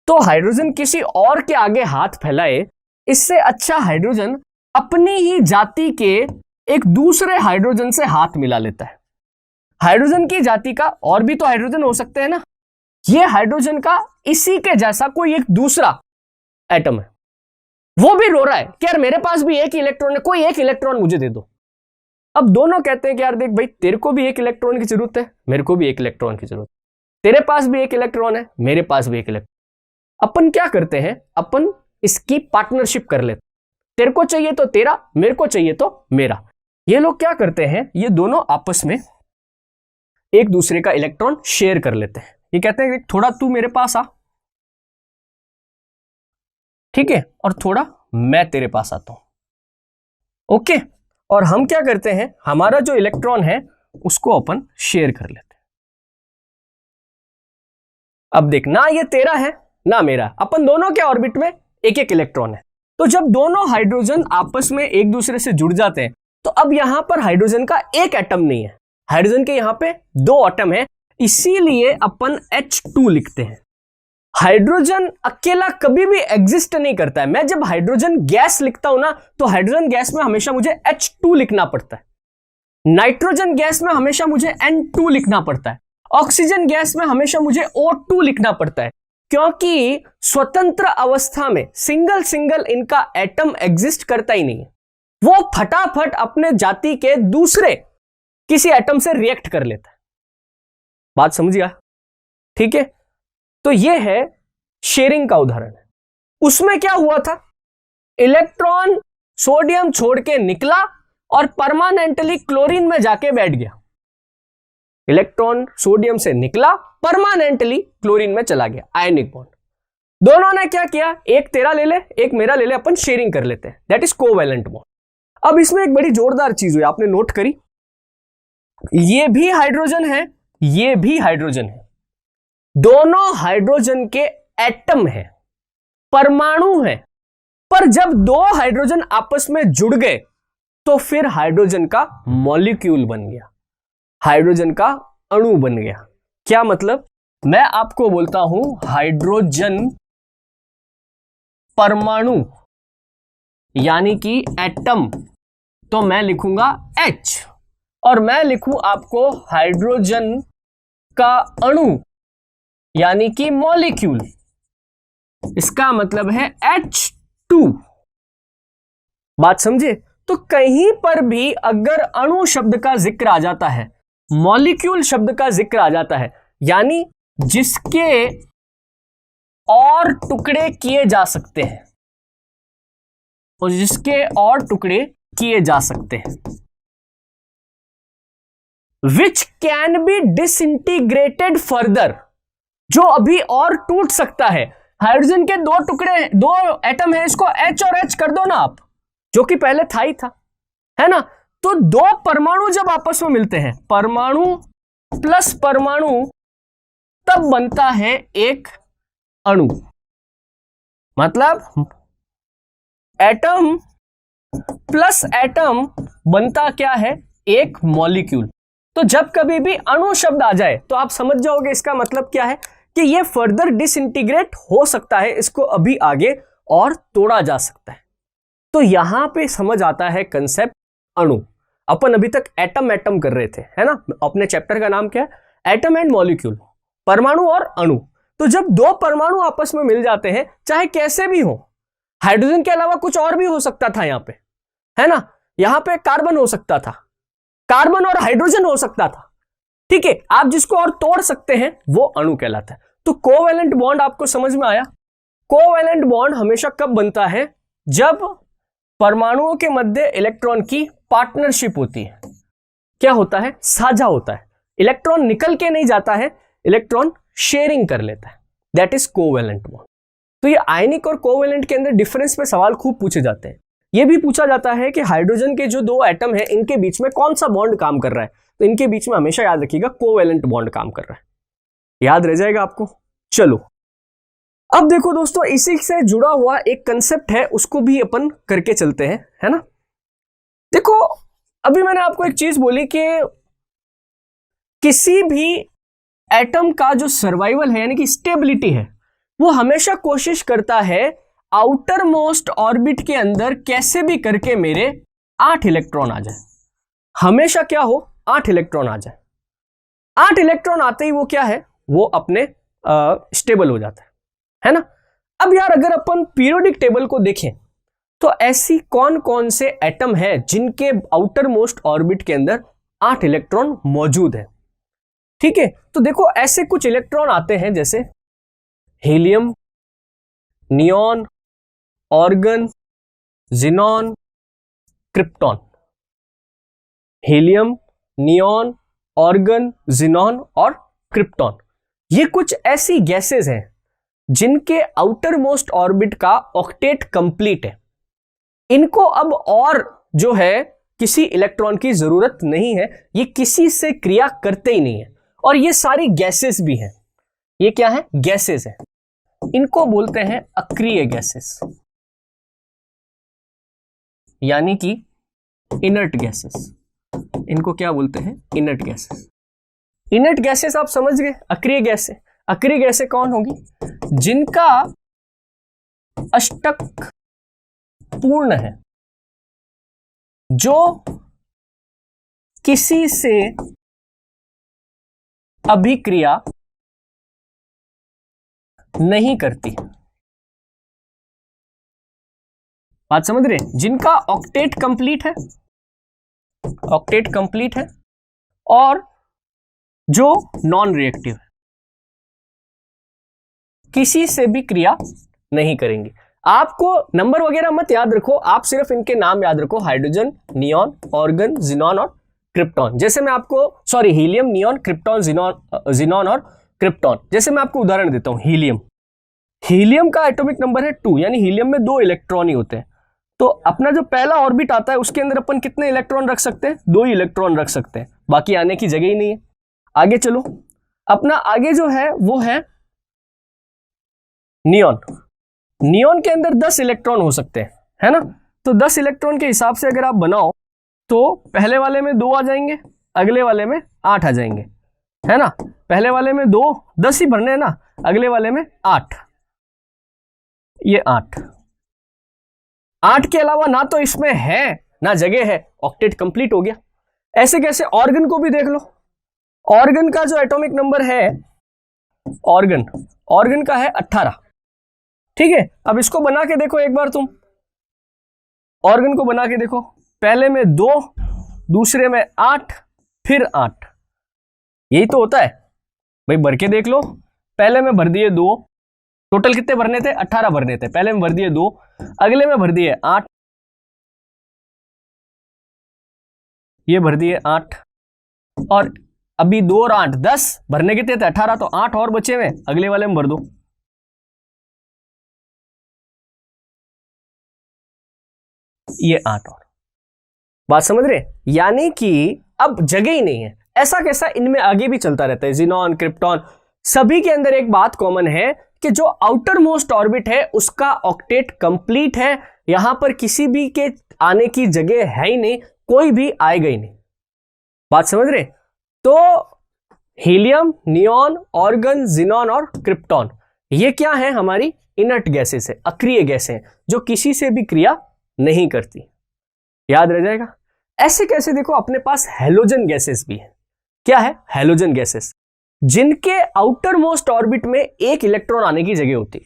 तो हाइड्रोजन किसी और के आगे हाथ फैलाए, इससे अच्छा हाइड्रोजन अपनी ही जाति के एक दूसरे हाइड्रोजन से हाथ मिला लेता है। हाइड्रोजन की जाति का और भी तो हाइड्रोजन हो सकते हैं ना, ये हाइड्रोजन का इसी के जैसा कोई एक दूसरा एटम है, वो भी रो रहा है कि यार मेरे पास भी एक इलेक्ट्रॉन है, कोई एक इलेक्ट्रॉन मुझे दे दो। अब दोनों कहते हैं कि यार देख भाई, तेरे को भी एक इलेक्ट्रॉन की जरूरत है, मेरे को भी एक इलेक्ट्रॉन की जरूरत है, तेरे पास भी एक इलेक्ट्रॉन है, मेरे पास भी एक इलेक्ट्रॉन। अपन क्या करते हैं, अपन इसकी पार्टनरशिप कर लेते, तेरे को चाहिए तो तेरा, मेरे को चाहिए तो मेरा। ये लोग क्या करते हैं, ये दोनों आपस में एक दूसरे का इलेक्ट्रॉन शेयर कर लेते हैं। ये कहते हैं कि थोड़ा तू मेरे पास आ, ठीक है, और थोड़ा मैं तेरे पास आता हूं, ओके। और हम क्या करते हैं, हमारा जो इलेक्ट्रॉन है उसको अपन शेयर कर लेते हैं। अब देख, ना ये तेरा है ना मेरा, अपन दोनों के ऑर्बिट में एक एक इलेक्ट्रॉन है। तो जब दोनों हाइड्रोजन आपस में एक दूसरे से जुड़ जाते हैं तो अब यहां पर हाइड्रोजन का एक एटम नहीं है, हाइड्रोजन के यहां पे दो एटम है, इसीलिए अपन H2 लिखते हैं। हाइड्रोजन अकेला कभी भी एग्जिस्ट नहीं करता है। मैं जब हाइड्रोजन गैस लिखता हूं ना, तो हाइड्रोजन गैस में हमेशा मुझे H2 लिखना पड़ता है, नाइट्रोजन गैस में हमेशा मुझे N2 लिखना पड़ता है, ऑक्सीजन गैस में हमेशा मुझे O2 लिखना पड़ता है, क्योंकि स्वतंत्र अवस्था में सिंगल सिंगल इनका एटम एग्जिस्ट करता ही नहीं है, वो फटाफट अपने जाति के दूसरे किसी एटम से रिएक्ट कर लेता है। बात समझिए, ठीक है। तो ये है शेयरिंग का उदाहरण है। उसमें क्या हुआ था, इलेक्ट्रॉन सोडियम छोड़ के निकला और परमानेंटली क्लोरीन में जाके बैठ गया। इलेक्ट्रॉन सोडियम से निकला, परमानेंटली क्लोरीन में चला गया, आयनिक बॉन्ड। दोनों ने क्या किया, एक तेरा ले ले एक मेरा ले ले, अपन शेयरिंग कर लेते हैं, दैट इज कोवैलेंट बॉन्ड। अब इसमें एक बड़ी जोरदार चीज हुई, आपने नोट करी, ये भी हाइड्रोजन है, ये भी हाइड्रोजन है, दोनों हाइड्रोजन के एटम है, परमाणु है, पर जब दो हाइड्रोजन आपस में जुड़ गए तो फिर हाइड्रोजन का मॉलिक्यूल बन गया, हाइड्रोजन का अणु बन गया। क्या मतलब, मैं आपको बोलता हूं हाइड्रोजन परमाणु यानी कि एटम, तो मैं लिखूंगा H, और मैं लिखूं आपको हाइड्रोजन का अणु यानी कि मॉलिक्यूल, इसका मतलब है H2। बात समझे। तो कहीं पर भी अगर अणु शब्द का जिक्र आ जाता है, मॉलिक्यूल शब्द का जिक्र आ जाता है, यानी जिसके और टुकड़े किए जा सकते हैं, और जिसके और टुकड़े किए जा सकते हैं, which can be disintegrated further, जो अभी और टूट सकता है। हाइड्रोजन के दो टुकड़े, दो एटम है, इसको H और H कर दो ना आप, जो कि पहले था ही था, है ना। तो दो परमाणु जब आपस में मिलते हैं, परमाणु प्लस परमाणु, तब बनता है एक अणु। मतलब एटम प्लस एटम बनता क्या है, एक मॉलिक्यूल। तो जब कभी भी अणु शब्द आ जाए तो आप समझ जाओगे इसका मतलब क्या है, कि ये फर्दर डिसइंटीग्रेट हो सकता है, इसको अभी आगे और तोड़ा जा सकता है। तो यहां पे समझ आता है कंसेप्ट अणु। अपन अभी तक एटम एटम कर रहे थे, है ना, अपने चैप्टर का नाम क्या है, एटम एंड मॉलिक्यूल, परमाणु और अणु। तो जब दो परमाणु आपस में मिल जाते हैं, चाहे कैसे भी हो, हाइड्रोजन के अलावा कुछ और भी हो सकता था यहां पे, है ना, यहां पे कार्बन हो सकता था, कार्बन और हाइड्रोजन हो सकता था, ठीक है, आप जिसको और तोड़ सकते हैं वो अणु कहलाता है। तो कोवैलेंट बॉन्ड आपको समझ में आया। कोवैलेंट बॉन्ड हमेशा कब बनता है, जब परमाणुओं के मध्य इलेक्ट्रॉन की पार्टनरशिप होती है। क्या होता है, साझा होता है, इलेक्ट्रॉन निकल के नहीं जाता है, इलेक्ट्रॉन शेयरिंग कर लेता है, दैट इज कोवैलेंट बॉन्ड। तो ये आयनिक और कोवैलेंट के अंदर डिफरेंस पे सवाल खूब पूछे जाते हैं। ये भी पूछा जाता है कि हाइड्रोजन के जो दो एटम है, इनके बीच में कौन सा बॉन्ड काम कर रहा है, तो इनके बीच में हमेशा याद रखिएगा कोवैलेंट बॉन्ड काम कर रहा है, याद रह जाएगा आपको। चलो अब देखो दोस्तों, इसी से जुड़ा हुआ एक कंसेप्ट है, उसको भी अपन करके चलते हैं, है ना। देखो अभी मैंने आपको एक चीज बोली कि किसी भी एटम का जो सर्वाइवल है यानी कि स्टेबिलिटी है, वो हमेशा कोशिश करता है आउटर मोस्ट ऑर्बिट के अंदर कैसे भी करके मेरे 8 इलेक्ट्रॉन आ जाए, हमेशा क्या हो, 8 इलेक्ट्रॉन आ जाए। 8 इलेक्ट्रॉन आते ही वो क्या है, वो अपने स्टेबल हो जाता है ना। अब यार अगर अपन पीरियोडिक टेबल को देखें तो ऐसी कौन कौन से एटम है जिनके आउटर मोस्ट ऑर्बिट के अंदर 8 इलेक्ट्रॉन मौजूद है, ठीक है। तो देखो ऐसे कुछ इलेक्ट्रॉन आते हैं जैसे helium, neon, organ, xenon, krypton. Helium, neon, organ, xenon और क्रिप्टॉन, ये कुछ ऐसी गैसेस हैं जिनके आउटर मोस्ट ऑर्बिट का ऑक्टेट कंप्लीट है। इनको अब और जो है किसी इलेक्ट्रॉन की जरूरत नहीं है, ये किसी से क्रिया करते ही नहीं है, और ये सारी गैसेस भी हैं। ये क्या है? गैसेस है। इनको बोलते हैं अक्रिय गैसेस, यानी कि इनर्ट गैसेस। इनको क्या बोलते हैं? Inert gases. इनर्ट गैसेस आप समझ गए। अक्रिय गैसें, अक्रिय गैसें कौन होगी? जिनका अष्टक पूर्ण है, जो किसी से अभिक्रिया नहीं करती। बात समझ रहे? जिनका ऑक्टेट कंप्लीट है, ऑक्टेट कंप्लीट है, और जो नॉन रिएक्टिव है, किसी से भी क्रिया नहीं करेंगे। आपको नंबर वगैरह मत याद रखो, आप सिर्फ इनके नाम याद रखो, हाइड्रोजन, नियॉन, ऑर्गन, जिनॉन और क्रिप्टॉन। जैसे मैं आपको हीलियम, नियॉन, क्रिप्टॉन, जिनॉन और क्रिप्टॉन। जैसे मैं आपको उदाहरण देता हूं, हीलियम। हीलियम का एटॉमिक नंबर है 2, यानी हीलियम में 2 इलेक्ट्रॉन ही होते हैं। तो अपना जो पहला ऑर्बिट आता है उसके अंदर अपन कितने इलेक्ट्रॉन रख सकते हैं? 2 ही इलेक्ट्रॉन रख सकते हैं, बाकी आने की जगह ही नहीं है। आगे चलो, अपना आगे जो है वो है नियॉन। नियॉन के अंदर 10 इलेक्ट्रॉन हो सकते हैं, है ना? तो 10 इलेक्ट्रॉन के हिसाब से अगर आप बनाओ तो पहले वाले में 2 आ जाएंगे, अगले वाले में 8 आ जाएंगे, है ना? पहले वाले में 2, 10 ही भरने हैं ना, अगले वाले में 8, ये 8 के अलावा ना तो इसमें है ना जगह है, ऑक्टेट कंप्लीट हो गया। ऐसे कैसे? ऑर्गन को भी देख लो। ऑर्गन का जो एटॉमिक नंबर है, ऑर्गन का है 18, ठीक है? अब इसको बना के देखो एक बार तुम, ऑर्गन को बना के देखो। पहले में 2, दूसरे में 8, फिर 8, यही तो होता है भाई। भर के देख लो, पहले में भर दिए 2, टोटल कितने भरने थे? 18 भरने थे। पहले में भर दिए 2, अगले में भर दिए 8, ये भर दिए 8, और अभी 2 और 8 10 भरने कितने थे? 18, तो 8 और बचे हुए, अगले वाले में भर दो। ये 8 और। बात समझ रहे? यानी कि अब जगह ही नहीं है। ऐसा कैसा? इनमें आगे भी चलता रहता है, जिनॉन, क्रिप्टॉन, सभी के अंदर एक बात कॉमन है कि जो आउटर मोस्ट ऑर्बिट है उसका ऑक्टेट कंप्लीट है। यहां पर किसी भी के आने की जगह है ही नहीं, कोई भी आएगा ही नहीं। बात समझ रहे? तो हीलियम, नियॉन, ऑर्गन, जिनॉन और क्रिप्टॉन, ये क्या है? हमारी इनर्ट गैसेस है, अक्रिय गैसें हैं, जो किसी से भी क्रिया नहीं करती। याद रह जाएगा। ऐसे कैसे? देखो, अपने पास हैलोजन गैसेस भी है। क्या है? हैलोजन गैसेस, जिनके आउटर मोस्ट ऑर्बिट में 1 इलेक्ट्रॉन आने की जगह होती है।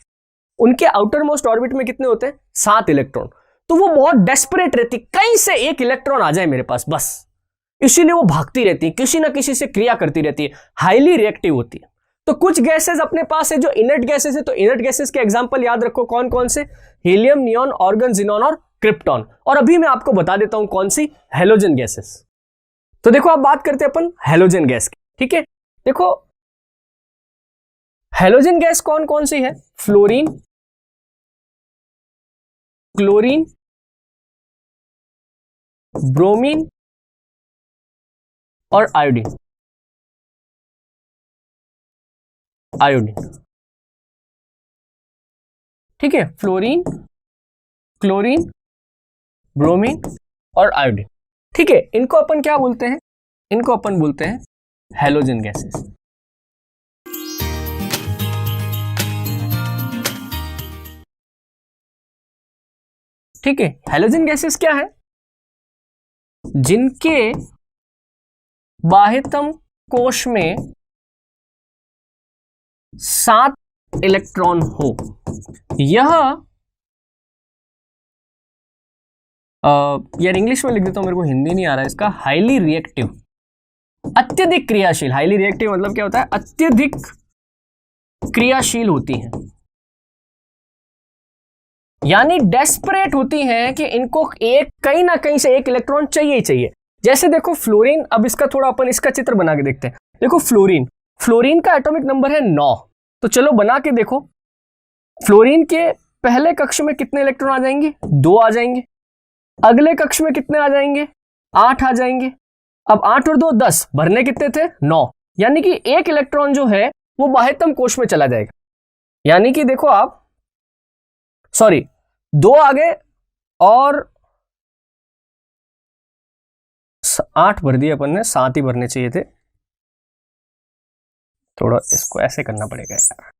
उनके आउटर मोस्ट ऑर्बिट में कितने होते हैं? 7 इलेक्ट्रॉन। तो वो बहुत डेस्परेट रहती, कहीं से 1 इलेक्ट्रॉन आ जाए मेरे पास बस, इसीलिए वो भागती रहती है, किसी ना किसी से क्रिया करती रहती है, हाईली रिएक्टिव होती है। तो कुछ गैसेस अपने पास है जो इनर्ट गैसेस है। तो इनर्ट गैसेस के एग्जांपल याद रखो, कौन कौन से? हीलियम, नियॉन, ऑर्गन, जिनॉन और क्रिप्टॉन। और अभी मैं आपको बता देता हूं कौन सी, हैलोजन गैसेस। तो देखो, अब बात करते हैं अपन हैलोजन गैस की, ठीक है? देखो, हैलोजन गैस कौन कौन सी है? फ्लोरीन, क्लोरीन, ब्रोमीन और आयोडीन। ठीक है? फ्लोरीन, क्लोरीन, ब्रोमीन और आयोडीन। ठीक है? इनको अपन क्या बोलते हैं? इनको अपन बोलते हैं हैलोजन गैसेस। ठीक है? हैलोजन गैसेस क्या है? जिनके बाह्यतम कोश में 7 इलेक्ट्रॉन हो। यह यार इंग्लिश में लिख देता हूं, मेरे को हिंदी नहीं आ रहा है इसका। हाईली रिएक्टिव, अत्यधिक क्रियाशील। हाईली रिएक्टिव मतलब क्या होता है? अत्यधिक क्रियाशील होती हैं। यानी डेस्परेट होती हैं कि इनको एक कहीं ना कहीं से एक इलेक्ट्रॉन चाहिए ही चाहिए। जैसे देखो फ्लोरीन, अब इसका थोड़ा अपन इसका चित्र बना के देखते हैं। देखो फ्लोरीन का एटॉमिक नंबर है 9। तो चलो बना के देखो, फ्लोरीन के पहले कक्ष में कितने इलेक्ट्रॉन आ जाएंगे? 2 आ जाएंगे। अगले कक्ष में कितने आ जाएंगे? 8 आ जाएंगे। अब 8 और 2 10, भरने कितने थे? 9। यानी कि एक इलेक्ट्रॉन जो है वो बाह्यतम कोश में चला जाएगा। यानी कि देखो आप, सॉरी 2 आ गए और 8 भर दिए अपन ने, 7 ही भरने चाहिए थे। थोड़ा इसको ऐसे करना पड़ेगा यार।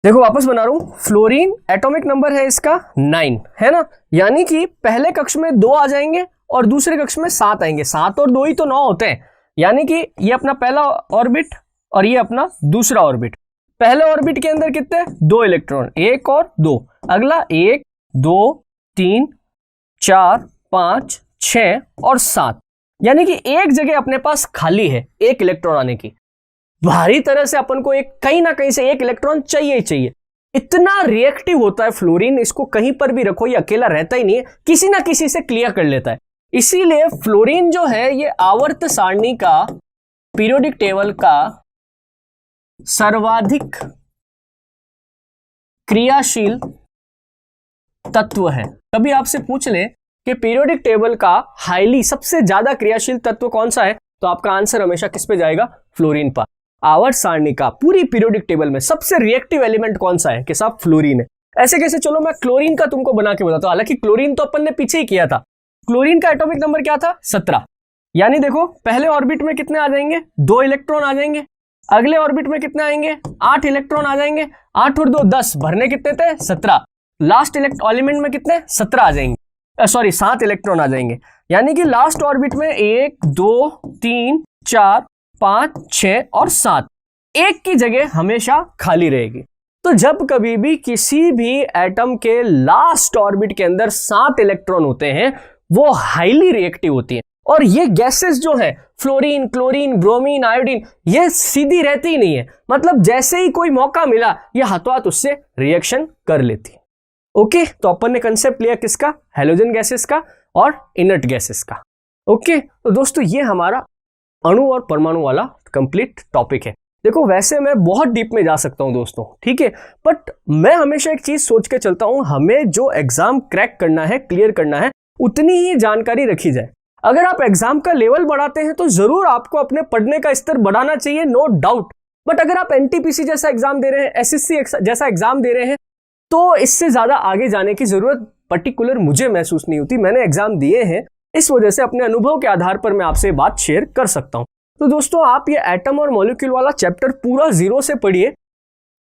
देखो वापस बना रहा हूं, फ्लोरीन एटॉमिक नंबर है इसका 9, है ना। यानी कि पहले कक्ष में 2 आ जाएंगे और दूसरे कक्ष में 7 आएंगे। 7 और 2 ही तो 9 होते हैं। यानी कि ये अपना पहला ऑर्बिट और ये अपना दूसरा ऑर्बिट। पहले ऑर्बिट के अंदर कितने? 2 इलेक्ट्रॉन, 1 और 2। अगला 1 2 3 4 5 6 और 7। यानी कि एक जगह अपने पास खाली है एक इलेक्ट्रॉन आने की। भारी तरह से अपन को एक कहीं ना कहीं से एक इलेक्ट्रॉन चाहिए ही चाहिए। इतना रिएक्टिव होता है फ्लोरीन, इसको कहीं पर भी रखो ये अकेला रहता ही नहीं है, किसी ना किसी से क्लियर कर लेता है। इसीलिए फ्लोरीन जो है ये आवर्त सारणी का, पीरियोडिक टेबल का सर्वाधिक क्रियाशील तत्व है। कभी आपसे पूछ ले कि पीरियोडिक टेबल का हाईली सबसे ज्यादा क्रियाशील तत्व कौन सा है, तो आपका आंसर हमेशा किस पे जाएगा? फ्लोरीन पर। आवर्त सारणी का पूरी पीरियोडिक टेबल में सबसे रिएक्टिव एलिमेंट कौन सा है? कि साहब फ्लोरीन है। ऐसे कैसे? चलो मैं क्लोरीन का तुमको बना के बताता हूं। हालांकि क्लोरीन तो अपन ने पीछे ही किया था। क्लोरीन का एटॉमिक नंबर क्या था? 17। यानी देखो पहले ऑर्बिट में कितने आ जाएंगे? 2 इलेक्ट्रॉन आ जाएंगे। अगले ऑर्बिट में कितने आएंगे? 8 इलेक्ट्रॉन आ जाएंगे। 8 और 2 10, भरने कितने थे? 17। लास्ट एलिमेंट में कितने? 17 आ जाएंगे, सॉरी 7 इलेक्ट्रॉन आ जाएंगे। यानी कि लास्ट ऑर्बिट में 1 2 3 4 5 6 और 7, एक की जगह हमेशा खाली रहेगी। तो जब कभी भी किसी भी एटम के लास्ट ऑर्बिट के अंदर 7 इलेक्ट्रॉन होते हैं, वो हाईली रिएक्टिव होती हैं। और ये गैसेस जो है फ्लोरीन, क्लोरीन, ब्रोमीन, आयोडीन, ये सीधी रहती ही नहीं है। मतलब जैसे ही कोई मौका मिला ये हाथों हाथ उससे रिएक्शन कर लेती है। ओके, तो अपन ने कंसेप्ट लिया किसका? हैलोजन गैसेस का और इनर्ट गैसेस का। ओके, तो दोस्तों ये हमारा अणु और परमाणु वाला कंप्लीट टॉपिक है। देखो वैसे मैं बहुत डीप में जा सकता हूं दोस्तों, ठीक है, बट मैं हमेशा एक चीज सोच के चलता हूं, हमें जो एग्जाम क्रैक करना है, क्लियर करना है, उतनी ही जानकारी रखी जाए। अगर आप एग्जाम का लेवल बढ़ाते हैं तो जरूर आपको अपने पढ़ने का स्तर बढ़ाना चाहिए, नो डाउट। बट अगर आप एनटीपीसी जैसा एग्जाम दे रहे हैं, एसएससी जैसा एग्जाम दे रहे हैं, तो इससे ज्यादा आगे जाने की जरूरत पर्टिकुलर मुझे महसूस नहीं होती। मैंने एग्जाम दिए हैं, इस वजह से अपने अनुभव के आधार पर मैं आपसे बात शेयर कर सकता हूं। तो दोस्तों आप ये एटम और मॉलिक्यूल वाला चैप्टर पूरा 0 से पढ़िए।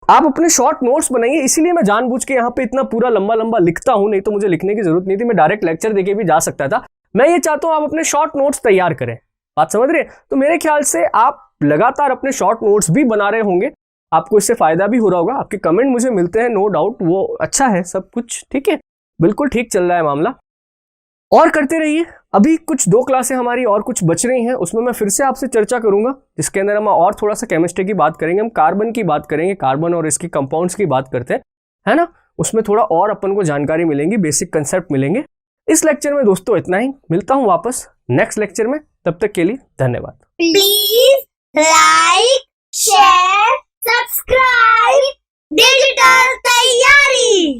आप अपने शॉर्ट नोट्स बनाइए। इसीलिए मैं जानबूझ के यहाँ पे इतना पूरा लंबा लंबा लिखता हूं, नहीं तो मुझे लिखने की जरूरत नहीं थी, मैं डायरेक्ट लेक्चर देके भी जा सकता था। मैं ये चाहता हूं आप अपने शॉर्ट नोट्स तैयार करें, बात समझ रहे हैं? तो मेरे ख्याल से आप लगातार अपने शॉर्ट नोट्स भी बना रहे होंगे, आपको इससे फायदा भी हो रहा होगा। आपके कमेंट मुझे मिलते हैं, नो डाउट, वो अच्छा है, सब कुछ ठीक है, बिल्कुल ठीक चल रहा है मामला, और करते रहिए। अभी कुछ 2 क्लासें हमारी और कुछ बच रही हैं, उसमें मैं फिर से आपसे चर्चा करूंगा, जिसके अंदर हम और थोड़ा सा केमिस्ट्री की बात करेंगे, हम कार्बन की बात करेंगे, कार्बन और इसकी कंपाउंड्स की बात करते हैं, है ना। उसमें थोड़ा और अपन को जानकारी मिलेंगी, बेसिक कंसेप्ट मिलेंगे। इस लेक्चर में दोस्तों इतना ही, मिलता हूं वापस नेक्स्ट लेक्चर में, तब तक के लिए धन्यवाद। Please like, share, subscribe digital तैयारी।